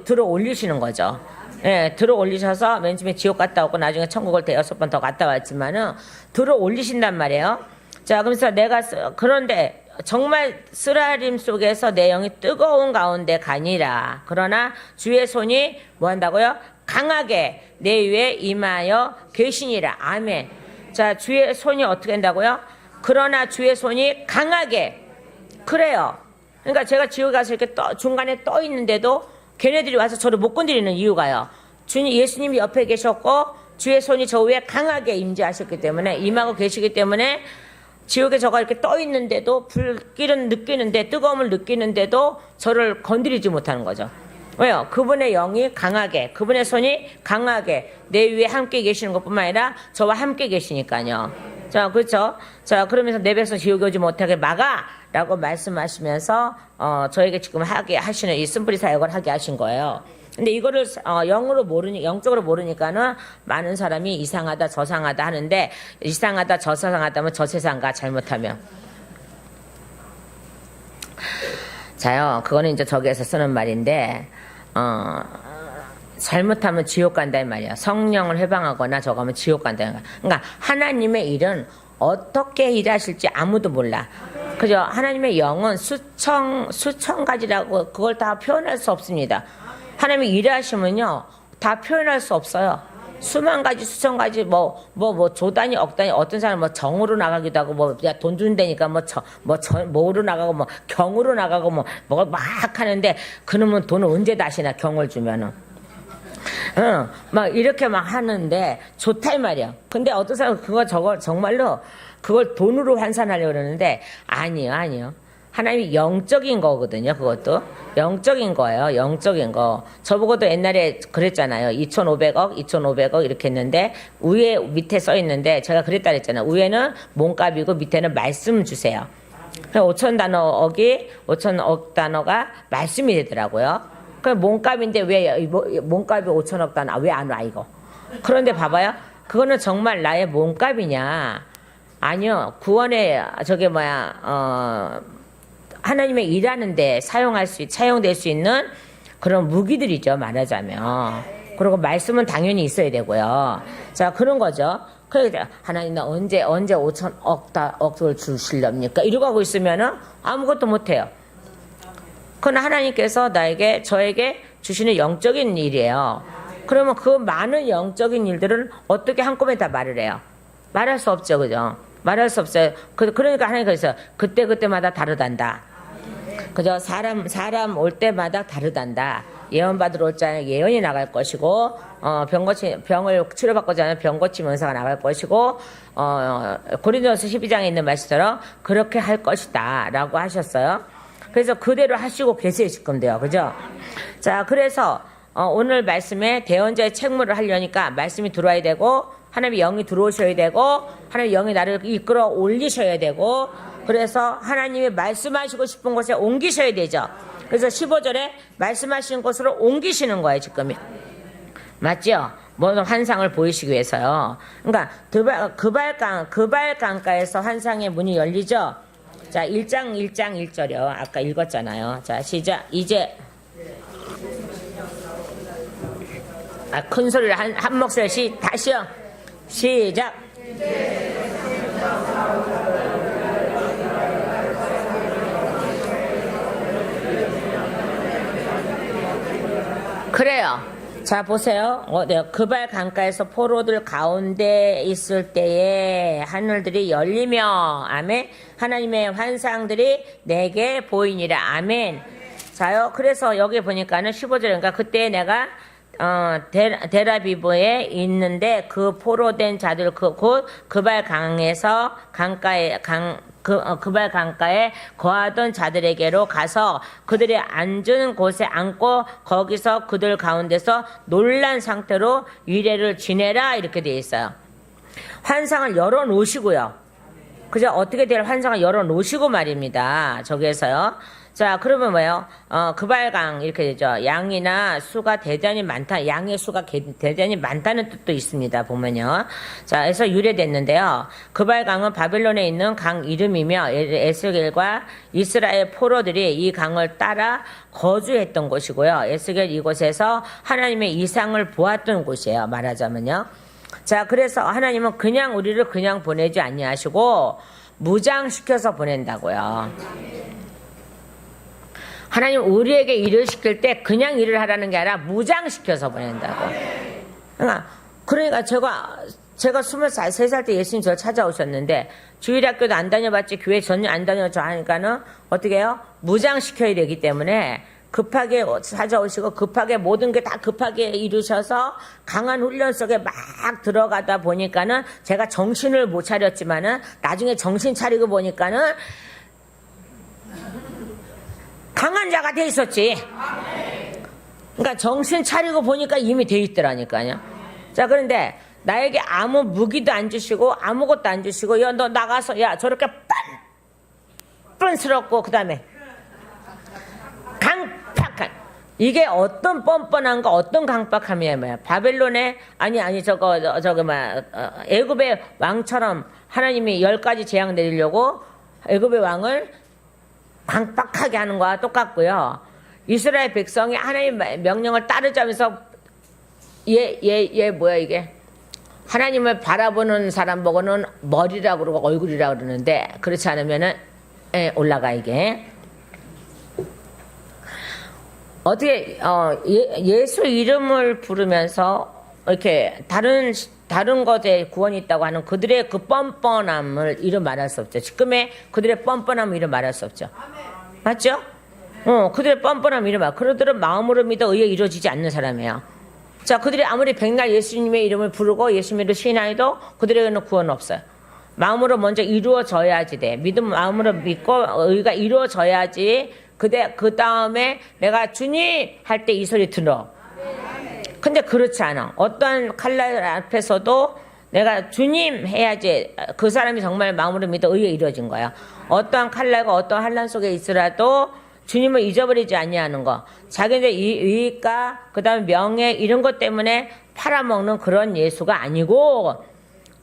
들어 올리시는 거죠. 예, 들어 올리셔서 맨 처음에 지옥 갔다 오고 나중에 천국을 6번 더 갔다 왔지만은 들어 올리신단 말이에요. 자, 그래서 그런데 정말 쓰라림 속에서 내 영이 뜨거운 가운데 가니라. 그러나 주의 손이 뭐 한다고요? 강하게 내 위에 임하여 계시니라. 아멘. 자, 주의 손이 어떻게 된다고요? 그러나 주의 손이 강하게. 그래요. 그러니까 제가 지옥에 가서 이렇게 중간에 떠 있는데도 걔네들이 와서 저를 못 건드리는 이유가요. 예수님이 옆에 계셨고 주의 손이 저 위에 강하게 임재하셨기 때문에 임하고 계시기 때문에 지옥에 저가 이렇게 떠 있는데도 불길은 느끼는데 뜨거움을 느끼는데도 저를 건드리지 못하는 거죠. 왜요? 그분의 영이 강하게 그분의 손이 강하게 내 위에 함께 계시는 것뿐만 아니라 저와 함께 계시니까요. 자, 그렇죠? 자, 그러면서 내 백성 지옥에 오지 못하게 막아라고 말씀하시면서 저에게 지금 하게 하시는 이 쓴뿌리 사역을 하게 하신 거예요. 근데 이거를 영적으로 모르니까는 많은 사람이 이상하다 저상하다 하는데 이상하다 저상하다면 저 세상가 잘못하면 자요. 그거는 이제 저기에서 쓰는 말인데 잘못하면 지옥 간다 이 말이야. 성령을 해방하거나 저거 하면 지옥 간다는 거야. 그러니까 하나님의 일은 어떻게 일하실지 아무도 몰라. 그죠? 하나님의 영은 수천 가지라고 그걸 다 표현할 수 없습니다. 하나님이 일하시면요 다 표현할 수 없어요. 수만 가지, 수천 가지, 조단위, 억단위, 어떤 사람은 뭐 정으로 나가기도 하고, 돈 준다니까, 뭐로 나가고, 경으로 나가고, 막 하는데, 그놈은 돈을 언제 다시나 경을 주면은. 막 이렇게 막 하는데, 좋다, 이 말이야. 근데 어떤 사람은 정말로, 그걸 돈으로 환산하려고 그러는데, 아니요. 하나님이 영적인 거거든요, 그것도. 영적인 거예요, 영적인 거. 저보고도 옛날에 그랬잖아요. 2,500억 이렇게 했는데, 밑에 써 있는데, 제가 그랬다 그랬잖아요. 위에는 몸값이고, 밑에는 말씀 주세요. 5,000억 단어가 말씀이 되더라고요. 그럼 몸값인데 왜, 몸값이 5,000억 단어, 왜 안 와, 이거? 그런데 봐봐요. 그거는 정말 나의 몸값이냐? 아니요. 구원에, 하나님의 일하는데 사용될 수 있는 그런 무기들이죠, 말하자면. 그리고 말씀은 당연히 있어야 되고요. 자, 그런 거죠. 그러니까 하나님 나 언제 5,000억을 주실렵니까? 이러고 하고 있으면은 아무것도 못해요. 그건 하나님께서 저에게 주시는 영적인 일이에요. 그러면 그 많은 영적인 일들은 어떻게 한꺼번에 다 말을 해요? 말할 수 없죠, 그죠? 말할 수 없어요. 그러니까 하나님께서 그때마다 다르단다. 그죠? 사람 올 때마다 다르단다. 예언받으러 올 자는 예언이 나갈 것이고, 병을 치료받고자 하는 병 고침 은사가 나갈 것이고, 고린도서 12장에 있는 말씀처럼 그렇게 할 것이다. 라고 하셨어요. 그래서 그대로 하시고 계세요, 지금 돼요. 그죠? 자, 그래서, 오늘 말씀에 대언자의 책무를 하려니까 말씀이 들어와야 되고, 하나님의 영이 들어오셔야 되고, 하나님의 영이 나를 이끌어 올리셔야 되고, 그래서 하나님이 말씀하시고 싶은 곳에 옮기셔야 되죠. 그래서 15절에 말씀하시는 곳으로 옮기시는 거예요, 지금. 맞죠? 환상을 보이시기 위해서요. 그러니까 그발강가에서 환상의 문이 열리죠. 자, 1장 1절이요. 아까 읽었잖아요. 자, 시작. 이제 큰 소리를 한 목소리 다시요. 시작. 그래요. 자, 보세요. 그발 강가에서 포로들 가운데 있을 때에 하늘들이 열리며, 아멘. 하나님의 환상들이 내게 보이니라, 아멘. 자요. 그래서 여기 보니까는 15절, 그러니까 그때 내가 데라비브에 있는데 그 포로된 자들 곧 그발 강에서 그발 강가에 거하던 자들에게로 가서 그들이 앉은 곳에 앉고 거기서 그들 가운데서 놀란 상태로 유래를 지내라 이렇게 되어 있어요. 환상을 열어 놓으시고요. 그죠? 어떻게 될 환상을 열어 놓으시고 말입니다. 저기에서요. 자, 그러면 뭐예요? 그발강 이렇게 되죠. 양이나 수가 대단히 많다. 양의 수가 대단히 많다는 뜻도 있습니다. 보면요. 자, 그래서 유래됐는데요. 그발강은 바벨론에 있는 강 이름이며 에스겔과 이스라엘 포로들이 이 강을 따라 거주했던 곳이고요. 에스겔 이곳에서 하나님의 이상을 보았던 곳이에요. 말하자면요. 자, 그래서 하나님은 그냥 우리를 그냥 보내지 아니하시고 무장시켜서 보낸다고요. 하나님 우리에게 일을 시킬 때 그냥 일을 하라는 게 아니라 무장시켜서 보낸다고. 그러니까 제가 23살 때 예수님 저를 찾아오셨는데 주일학교도 안 다녀봤지 교회 전혀 안 다녀봤지 하니까는 어떻게 해요? 무장시켜야 되기 때문에 급하게 찾아오시고 급하게 모든 게 다 급하게 이루셔서 강한 훈련 속에 막 들어가다 보니까는 제가 정신을 못 차렸지만은 나중에 정신 차리고 보니까는 강한 자가 돼 있었지. 그러니까 정신 차리고 보니까 이미 돼 있더라니까요. 자, 그런데 나에게 아무 무기도 안 주시고 아무것도 안 주시고 야, 너 나가서 야 저렇게 뻔뻔스럽고 그 다음에 강팍한 이게 어떤 뻔뻔한가 어떤 강팍함이야. 바벨론의 애굽의 왕처럼 하나님이 10가지 재앙 내리려고 애굽의 왕을 강팍하게 하는 거와 똑같고요. 이스라엘 백성이 하나님의 명령을 따르자면서 뭐야 이게 하나님을 바라보는 사람 보고는 머리라고 그러고 얼굴이라고 그러는데 그렇지 않으면은 올라가 이게 어떻게 예수 이름을 부르면서 이렇게 다른 것에 구원이 있다고 하는 그들의 그 뻔뻔함을 이루 말할 수 없죠. 지금의 그들의 뻔뻔함을 이루 말할 수 없죠. 맞죠? 그들의 뻔뻔함을 이루 말. 그들은 마음으로 믿어 의에 이루어지지 않는 사람이에요. 자, 그들이 아무리 백날 예수님의 이름을 부르고 예수님을 신앙해도 그들에게는 구원은 없어요. 마음으로 먼저 이루어져야지 돼. 마음으로 믿고 의가 이루어져야지. 그 다음에 내가 주님 할 때 이 소리 들어. 근데 그렇지 않아. 어떠한 칼날 앞에서도 내가 주님 해야지 그 사람이 정말 마음으로 믿어 의에 이루어진 거야. 어떠한 칼날과 어떠한 환난 속에 있으라도 주님을 잊어버리지 아니하는 거. 자기들 이익과 그다음에 명예 이런 것 때문에 팔아먹는 그런 예수가 아니고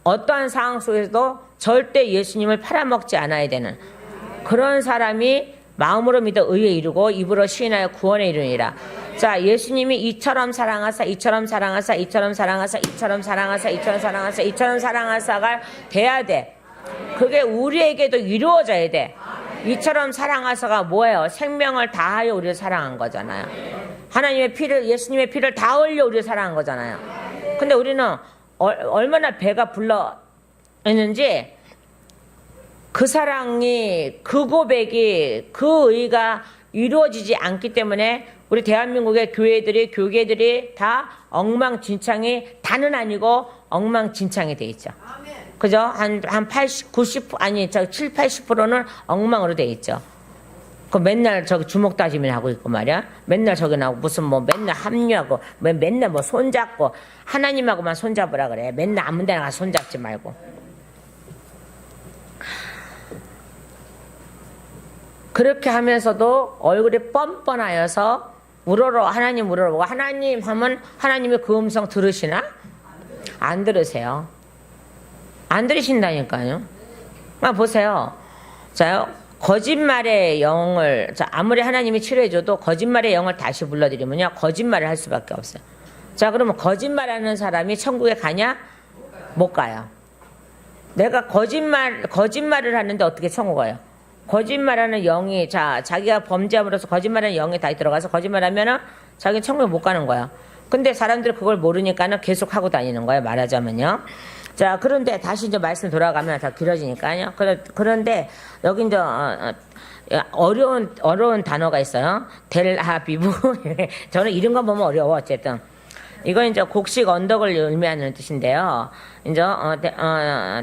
어떠한 상황 속에서도 절대 예수님을 팔아먹지 않아야 되는 그런 사람이 마음으로 믿어 의에 이르고 입으로 시인하여 구원에 이르니라. 자, 예수님이 이처럼 사랑하사 이처럼 사랑하사 이처럼 사랑하사 이처럼 사랑하사 이처럼 사랑하사 이처럼 사랑하사가 돼야 돼. 그게 우리에게도 이루어져야 돼. 이처럼 사랑하사가 뭐예요? 생명을 다하여 우리를 사랑한 거잖아요. 하나님의 피를 예수님의 피를 다 흘려 우리를 사랑한 거잖아요. 근데 우리는 얼마나 배가 불러 있는지 그 사랑이 그 고백이 그 의가 이루어지지 않기 때문에 우리 대한민국의 교계들이 다 엉망진창이 다는 아니고 엉망진창이 돼 있죠. 그죠? 한 80, 90, 아니, 7, 80%는 엉망으로 돼 있죠. 그 맨날 저기 주먹 다짐을 하고 있고 말이야. 맨날 저기 나오고 무슨 뭐 맨날 합류하고 맨날 뭐 손잡고 하나님하고만 손잡으라 그래. 맨날 아무 데나 가서 손잡지 말고. 그렇게 하면서도 얼굴이 뻔뻔하여서 하나님 우러러보고 하나님 하면 하나님이 그 음성 들으시나? 안 들으세요. 안 들으신다니까요. 보세요. 자요. 거짓말의 영을 아무리 하나님이 치료해줘도 거짓말의 영을 다시 불러들이면요 거짓말을 할 수밖에 없어요. 자, 그러면 거짓말하는 사람이 천국에 가냐? 못 가요. 내가 거짓말을 하는데 어떻게 천국 가요? 거짓말하는 영이 자기가 범죄함으로써 거짓말하는 영이 다시 들어가서 거짓말하면은 자기 천국에 못 가는 거야. 근데 사람들이 그걸 모르니까는 계속 하고 다니는 거예요. 말하자면요. 자, 그런데 다시 이제 말씀 돌아가면 더 길어지니까요. 그런데 여기 이제 어려운 단어가 있어요. 델하비브. 저는 이런 거 보면 어려워. 어쨌든 이건 이제 곡식 언덕을 의미하는 뜻인데요. 이제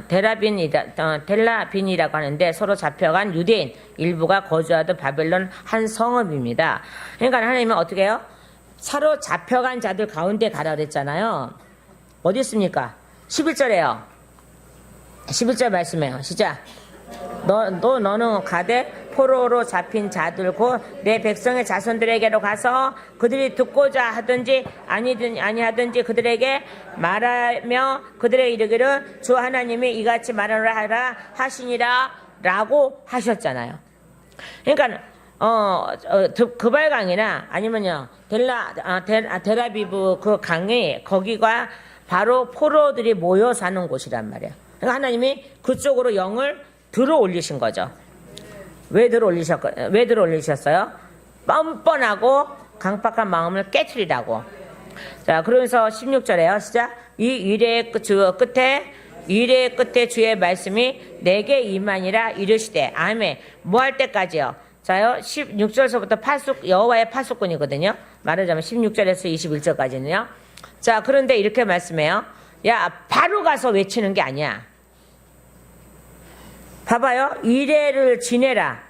델라빈이라고 하는데 서로 잡혀간 유대인 일부가 거주하던 바벨론 한 성읍입니다. 그러니까 하나님은 어떻게 해요? 서로 잡혀간 자들 가운데 가라 그랬잖아요. 어디 있습니까? 11절에요. 11절 말씀해요. 시작. 너는 가되 포로로 잡힌 자들 곧 내 백성의 자손들에게로 가서 그들이 듣고자 하든지 아니하든지 그들에게 말하며 그들에게 이르기를 주 하나님이 이같이 말하라 하라 하시니라 라고 하셨잖아요. 그러니까 그발강이나 아니면요 델아비브 그 강이 거기가 바로 포로들이 모여 사는 곳이란 말이에요. 그러니까 하나님이 그쪽으로 영을 들어 올리신 거죠. 왜 들어 올리셨어요? 뻔뻔하고 강팍한 마음을 깨트리라고. 자, 그러면서 16절에요. 시작. 이 일의 끝에 주의 말씀이 내게 임하니라 이르시되 아멘. 뭐 할 때까지요? 자요, 16절서부터 여호와의 파수꾼이거든요. 말하자면 16절에서 21절까지는요. 자, 그런데 이렇게 말씀해요. 야, 바로 가서 외치는 게 아니야. 봐봐요. 이래를 지내라.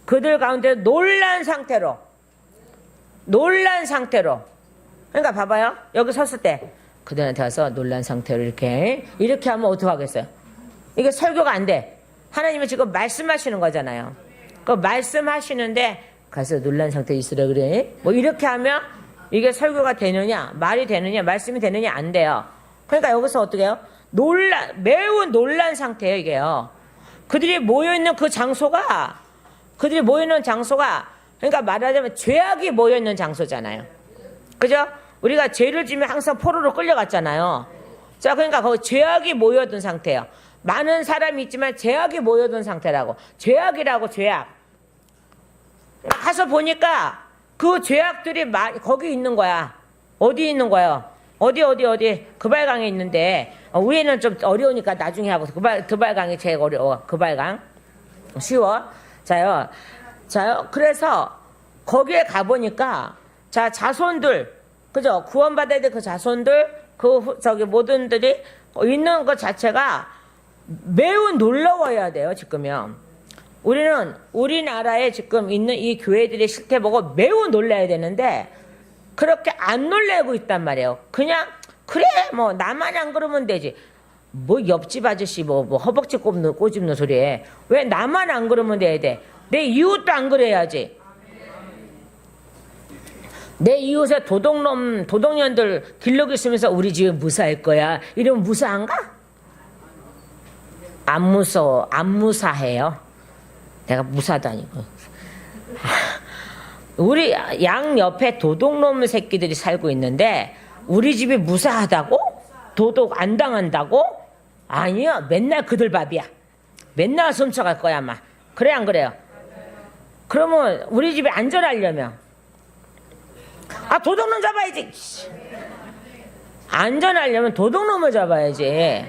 그들 가운데 놀란 상태로. 그러니까 봐봐요. 여기 섰을 때 그들한테 와서 놀란 상태로 이렇게 하면 어떡하겠어요? 이게 설교가 안 돼. 하나님은 지금 말씀하시는 거잖아요. 그 말씀하시는데 가서 놀란 상태에 있으라 그래. 뭐 이렇게 하면 이게 설교가 되느냐, 말이 되느냐, 말씀이 되느냐 안 돼요. 그러니까 여기서 어떻게 해요? 매우 놀란 상태예요, 이게요. 그들이 모여있는 장소가 그러니까 말하자면 죄악이 모여있는 장소잖아요. 그죠? 우리가 죄를 지면 항상 포로로 끌려갔잖아요. 자, 그러니까 거기 죄악이 모여든 상태예요. 많은 사람이 있지만 죄악이 모여든 상태라고. 죄악이라고, 죄악. 가서 보니까 그 죄악들이 거기 있는 거야. 어디 있는 거예요? 어디 그발강에 있는데 위에는 좀 어려우니까 나중에 하고 그발강이 제일 어려워. 그발강 쉬워. 자요 그래서 거기에 가보니까 자 자손들 그죠? 구원받아야 될 그 자손들 저기 모든들이 있는 것 자체가 매우 놀라워야 돼요. 지금요. 우리는 우리나라에 지금 있는 이 교회들의 실태 보고 매우 놀라야 되는데 그렇게 안 놀래고 있단 말이에요. 그냥 그래 뭐 나만 안 그러면 되지. 뭐 옆집 아저씨 뭐 허벅지 꼬집는 소리에 왜 나만 안 그러면 돼야 돼. 내 이웃도 안 그래야지. 내 이웃에 도둑년들 길러기 있으면서 우리 집에 무사할 거야. 이러면 무사한가? 안 무서워. 안 무사해요. 내가 무사도 아니고. 우리 양 옆에 도둑놈 새끼들이 살고 있는데 우리 집이 무사하다고? 도둑 안 당한다고? 아니야. 맨날 그들 밥이야. 맨날 훔쳐갈 거야 아마. 그래 안 그래요? 그러면 우리 집이 안전하려면 도둑놈 잡아야지. 안전하려면 도둑놈을 잡아야지.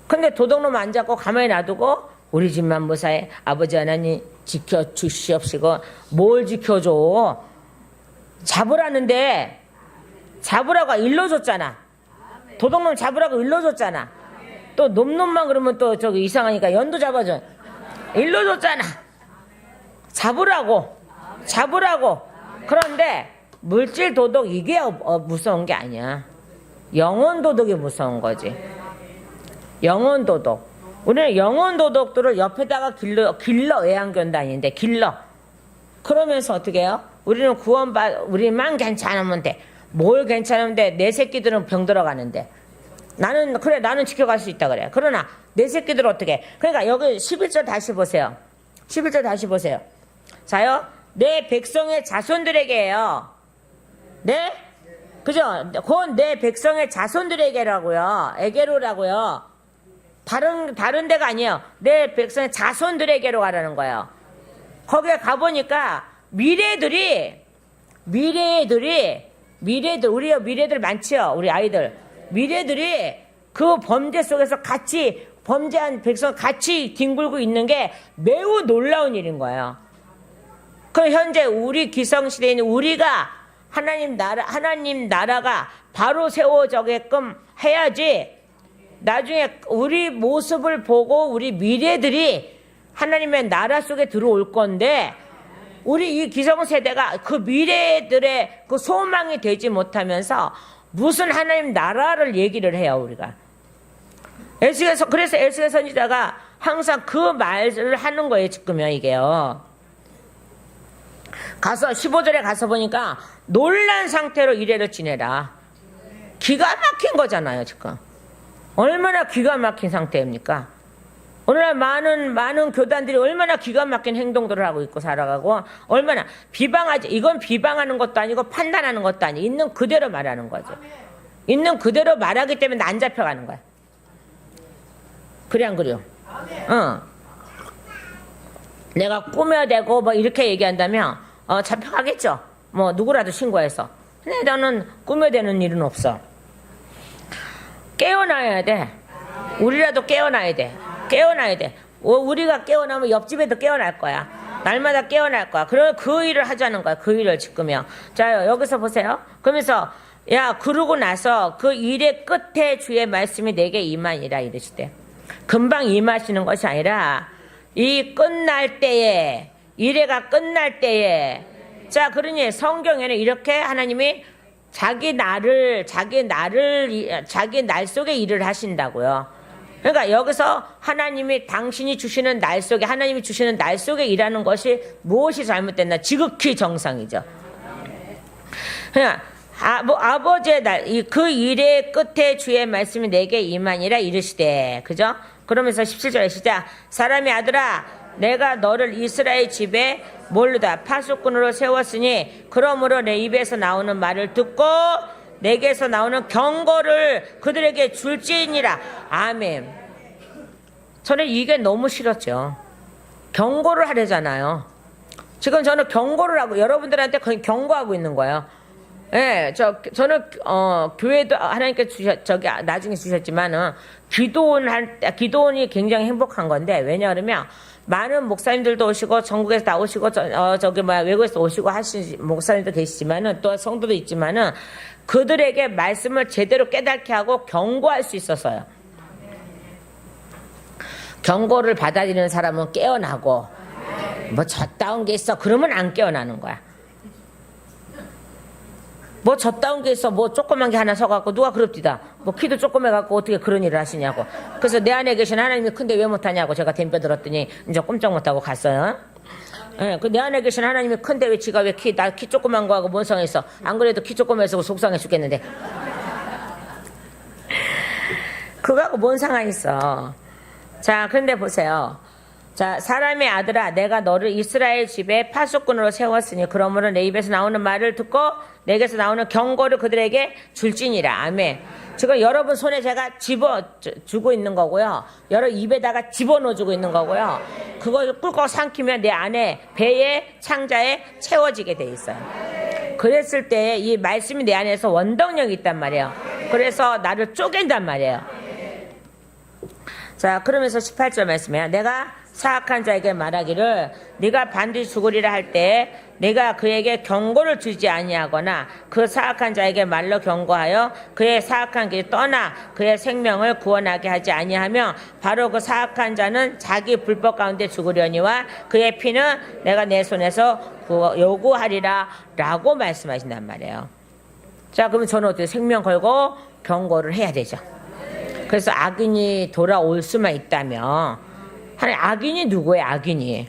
근데 도둑놈 안 잡고 가만히 놔두고 우리 집만 무사해. 아버지 하나님 지켜주시옵시고 뭘 지켜줘. 잡으라는데 잡으라고 일러줬잖아. 도둑놈 잡으라고 일러줬잖아. 또 놈놈만 그러면 또 저기 이상하니까 연도 잡아줘. 일러줬잖아. 잡으라고. 그런데 물질 도둑 이게 무서운 게 아니야. 영혼 도둑이 무서운 거지. 영혼 도둑. 우리는 영혼 도둑들을 옆에다가 길러 애완견단인데 길러. 그러면서 어떻게 해요? 우리는 우리만 괜찮으면 돼. 뭘 괜찮으면 돼? 내 새끼들은 병 들어가는데. 나는 지켜갈 수 있다 그래. 그러나 내 새끼들 어떻게 해? 그러니까 여기 11절 다시 보세요. 11절 다시 보세요. 자요. 내 백성의 자손들에게요. 네? 그죠? 그건 내 백성의 자손들에게라고요. 에게로라고요. 다른 데가 아니에요. 내 백성의 자손들에게로 가라는 거예요. 거기에 가보니까 미래들, 우리 미래들 많지요. 우리 아이들. 미래들이 그 범죄 속에서 같이, 범죄한 백성 같이 뒹굴고 있는 게 매우 놀라운 일인 거예요. 그 현재 우리 기성시대에 있는 우리가 하나님 나라가 바로 세워져게끔 해야지 나중에 우리 모습을 보고 우리 미래들이 하나님의 나라 속에 들어올 건데 우리 이 기성세대가 그 미래들의 그 소망이 되지 못하면서 무슨 하나님 나라를 얘기를 해요 우리가. 그래서 에스겔 선지자가 항상 그 말을 하는 거예요 지금요 이게요. 가서 15절에 가서 보니까 놀란 상태로 이래를 지내라. 기가 막힌 거잖아요 지금. 얼마나 기가 막힌 상태입니까? 오늘날 많은 교단들이 얼마나 기가 막힌 행동들을 하고 있고 살아가고 얼마나 비방하지. 이건 비방하는 것도 아니고 판단하는 것도 아니고 있는 그대로 말하는 거죠. 있는 그대로 말하기 때문에 안 잡혀가는 거야. 그래 안 그래요? 내가 꾸며대고 뭐 이렇게 얘기한다면 잡혀가겠죠. 뭐 누구라도 신고해서. 근데 나는 꾸며대는 일은 없어. 깨어나야 돼. 우리라도 깨어나야 돼. 우리가 깨어나면 옆집에도 깨어날 거야. 날마다 깨어날 거야. 그 일을 하자는 거야. 그 일을 지금요. 자, 여기서 보세요. 그러면서 그러고 나서 그 일의 끝에 주의 말씀이 내게 임하니라 이르시되. 금방 임하시는 것이 아니라 이 끝날 때에 일회가 끝날 때에 자 그러니 성경에는 이렇게 하나님이 자기 날 속에 일을 하신다고요. 그러니까 여기서 하나님이 주시는 날 속에 일하는 것이 무엇이 잘못됐나 지극히 정상이죠. 그러니까 아버지의 날 그 일의 끝에 주의 말씀이 내게 임하니라 이르시되 그죠? 그러면서 17절에 시작. 사람의 아들아 내가 너를 이스라엘 집에 모르다 파수꾼으로 세웠으니 그러므로 내 입에서 나오는 말을 듣고 내게서 나오는 경고를 그들에게 줄지니라. 아멘. 저는 이게 너무 싫었죠. 경고를 하려잖아요. 지금 저는 경고를 하고 여러분들한테 거의 경고하고 있는 거예요. 예, 저는, 교회도 하나님께 나중에 주셨지만은, 기도원이 굉장히 행복한 건데, 왜냐, 그러면, 많은 목사님들도 오시고, 전국에서 다 오시고, 외국에서 오시고 하신 목사님도 계시지만은, 또 성도도 있지만은, 그들에게 말씀을 제대로 깨닫게 하고 경고할 수 있어서요. 경고를 받아들이는 사람은 깨어나고, 뭐 젖다운 게 있어. 그러면 안 깨어나는 거야. 뭐 젖다운 게 있어. 뭐 조그만 게 하나 서갖고 누가 그럽디다. 뭐 키도 조그매갖고 어떻게 그런 일을 하시냐고. 그래서 내 안에 계신 하나님이 큰데 왜 못하냐고 제가 덤벼 들었더니 이제 꼼짝 못하고 갔어요. 예, 그 내 안에 계신 하나님이 큰데 왜 지가 왜 나 키 조그만 거 하고 뭔 상했어. 안 그래도 키 조그매서 속상해 죽겠는데. 그거하고 뭔 상관 있어. 자, 그런데 보세요. 자, 사람의 아들아, 내가 너를 이스라엘 집에 파수꾼으로 세웠으니 그러므로 내 입에서 나오는 말을 듣고 내게서 나오는 경고를 그들에게 줄지니라. 아멘. 지금 여러분 손에 제가 주고 있는 거고요. 여러분 입에다가 집어넣어주고 있는 거고요. 그걸 꿀꺽 삼키면 내 안에 배에 창자에 채워지게 돼 있어요. 그랬을 때 이 말씀이 내 안에서 원동력이 있단 말이에요. 그래서 나를 쪼갠단 말이에요. 자, 그러면서 18절 말씀이에요. 내가 사악한 자에게 말하기를 네가 반드시 죽으리라 할 때 내가 그에게 경고를 주지 아니하거나 그 사악한 자에게 말로 경고하여 그의 사악한 길을 떠나 그의 생명을 구원하게 하지 아니하며 바로 그 사악한 자는 자기 불법 가운데 죽으려니와 그의 피는 내가 내 손에서 요구하리라 라고 말씀하신단 말이에요. 자, 그러면 저는 어떻게 생명 걸고 경고를 해야 되죠. 그래서 악인이 돌아올 수만 있다면 하나님, 악인이 누구예요? 악인이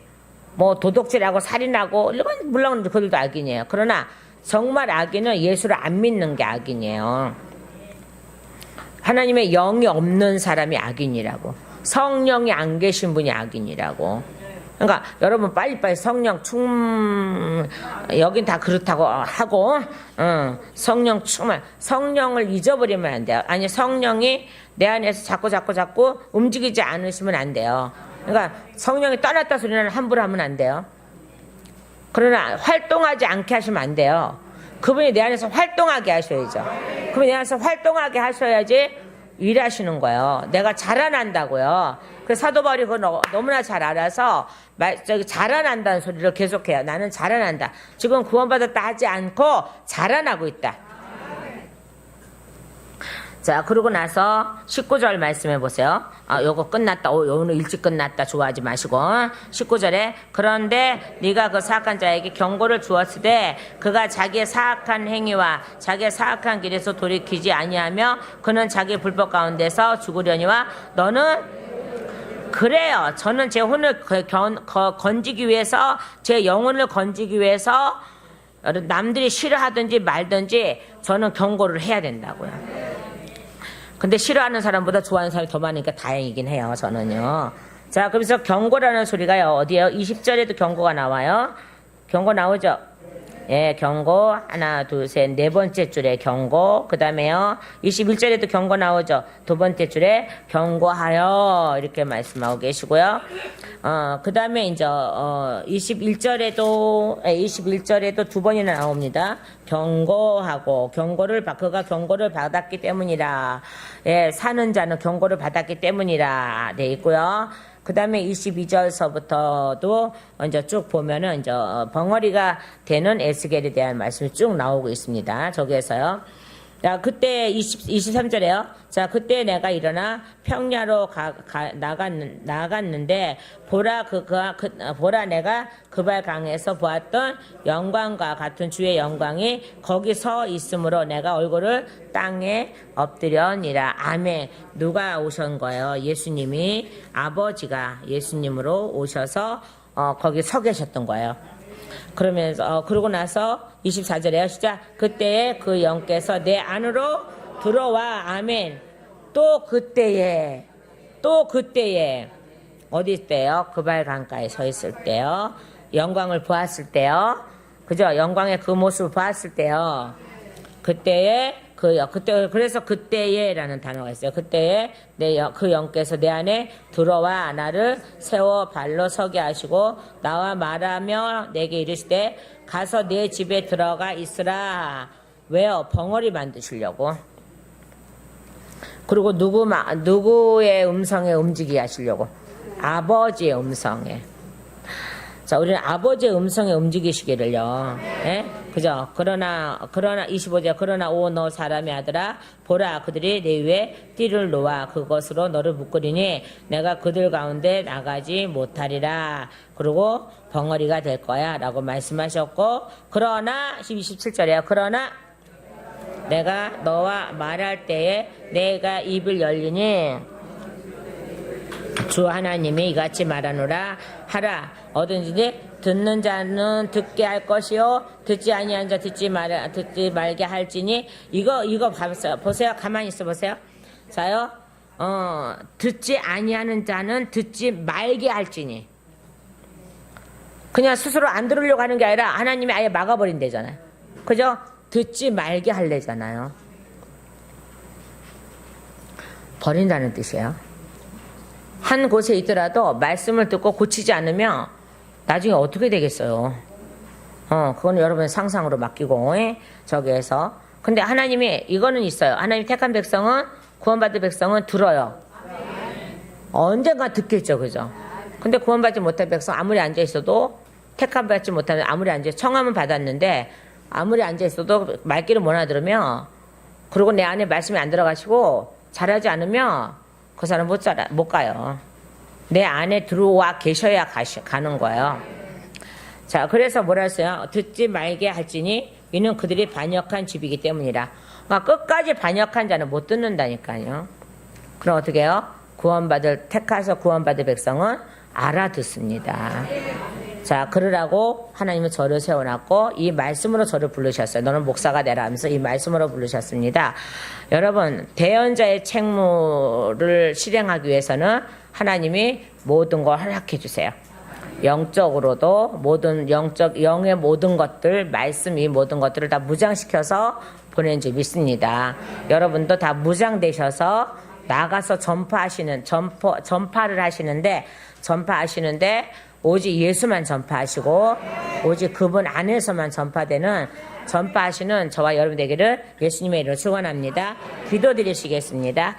뭐 도둑질하고 살인하고 이건 물론 그들도 악인이에요. 그러나 정말 악인은 예수를 안 믿는 게 악인이에요. 하나님의 영이 없는 사람이 악인이라고. 성령이 안 계신 분이 악인이라고. 그러니까 여러분 빨리빨리 성령 여긴 다 그렇다고 하고 성령 충만, 성령을 잊어버리면 안 돼요. 아니, 성령이 내 안에서 자꾸 움직이지 않으시면 안 돼요. 그러니까 성령이 떠났다 소리는 함부로 하면 안 돼요. 그러나 활동하지 않게 하시면 안 돼요. 그분이 내 안에서 활동하게 하셔야죠. 그분이 내 안에서 활동하게 하셔야지 일하시는 거예요. 내가 자라난다고요. 그래서 사도 바울이 그거 너무나 잘 알아서 자라난다는 소리를 계속해요. 나는 자라난다. 지금 구원받았다 하지 않고 자라나고 있다. 자, 그러고 나서 19절 말씀해 보세요. 요거 끝났다. 오늘 일찍 끝났다. 좋아하지 마시고. 19절에 그런데 네가 그 사악한 자에게 경고를 주었으되 그가 자기의 사악한 행위와 자기의 사악한 길에서 돌이키지 아니하며 그는 자기 불법 가운데서 죽으려니와 너는 그래요. 저는 제 혼을 건지기 위해서 제 영혼을 건지기 위해서 남들이 싫어하든지 말든지 저는 경고를 해야 된다고요. 근데 싫어하는 사람보다 좋아하는 사람이 더 많으니까 다행이긴 해요. 저는요. 자, 그래서 경고라는 소리가요. 어디에요? 20절에도 경고가 나와요. 경고 나오죠? 예, 경고 하나 둘 셋 네 번째 줄에 경고. 그 다음에요 21절에도 경고 나오죠. 두 번째 줄에 경고하여 이렇게 말씀하고 계시고요. 그 다음에 이제 21절에도 두 번이나 나옵니다. 경고하고 그가 경고를 받았기 때문이라. 예, 사는 자는 경고를 받았기 때문이라 돼 있고요. 그 다음에 22절서부터도 이제 쭉 보면은 이제 벙어리가 되는 에스겔에 대한 말씀이 쭉 나오고 있습니다. 저기에서요. 자, 그때 23절에요. 자, 그때 내가 일어나 평야로 나갔는데 보라 내가 그발 강에서 보았던 영광과 같은 주의 영광이 거기 서 있으므로 내가 얼굴을 땅에 엎드려니라. 아멘. 누가 오신 거예요? 예수님이, 아버지가 예수님으로 오셔서 거기 서 계셨던 거예요. 그러면서 그러고 나서 24절에요. 시작. 그때에 그 영께서 내 안으로 들어와. 아멘. 또 그때에 어디 때요? 그발 강가에 서 있을 때요. 영광을 보았을 때요. 그죠? 영광의 그 모습을 보았을 때요. 그때 그래서 그때에라는 단어가 있어요. 그때에 그 영께서 내 안에 들어와 나를 세워 발로 서게 하시고 나와 말하며 내게 이르시되 가서 내 집에 들어가 있으라. 왜요? 벙어리 만드시려고. 그리고 누구의 음성에 움직이게 하시려고? 아버지의 음성에. 자, 우리는 아버지의 음성에 움직이시기를요. 예? 그죠? 그러나 25절, 그러나 오 너 사람의 아들아, 보라 그들이 내 위에 띠를 놓아 그것으로 너를 묶으리니 내가 그들 가운데 나가지 못하리라. 그리고 벙어리가 될 거야 라고 말씀하셨고, 그러나 27절이에요. 그러나 내가 너와 말할 때에 내가 입을 열리니 주 하나님이 이같이 말하노라 하라. 어든지 듣는 자는 듣게 할 것이요 듣지 아니한 자 듣지 말게 할지니. 이거 보세요. 가만히 있어 보세요. 자요. 듣지 아니하는 자는 듣지 말게 할지니. 그냥 스스로 안 들으려고 하는 게 아니라 하나님이 아예 막아버린대잖아요. 그죠? 듣지 말게 할래잖아요. 버린다는 뜻이에요. 한 곳에 있더라도 말씀을 듣고 고치지 않으면 나중에 어떻게 되겠어요? 그건 여러분의 상상으로 맡기고, 저기에서. 근데 하나님이 이거는 있어요. 하나님 택한 백성은, 구원받은 백성은 들어요. 언젠가 듣겠죠, 그죠? 근데 구원받지 못한 백성 아무리 앉아있어도, 택한 받지 못하면 아무리 청함은 받았는데, 아무리 앉아있어도 말귀를 못 알아들으면, 그리고 내 안에 말씀이 안 들어가시고, 잘하지 않으면, 그 사람 못 가요. 내 안에 들어와 계셔야 가는 거예요. 자, 그래서 뭐라 했어요? 듣지 말게 할지니 이는 그들이 반역한 집이기 때문이라. 그러니까 끝까지 반역한 자는 못 듣는다니까요. 그럼 어떻게 해요? 택하서 구원받을 백성은 알아듣습니다. 자, 그러라고 하나님은 저를 세워놨고 이 말씀으로 저를 부르셨어요. 너는 목사가 되라 하면서 이 말씀으로 부르셨습니다. 여러분, 대언자의 책무를 실행하기 위해서는 하나님이 모든 걸 허락해 주세요. 영적으로도 영의 모든 것들, 말씀이 모든 것들을 다 무장시켜서 보낸 줄 믿습니다. 여러분도 다 무장되셔서 나가서 전파를 하시는데 오직 예수만 전파하시고 오직 그분 안에서만 전파하시는 저와 여러분 되기를 예수님의 이름으로 축원합니다. 기도드리시겠습니다.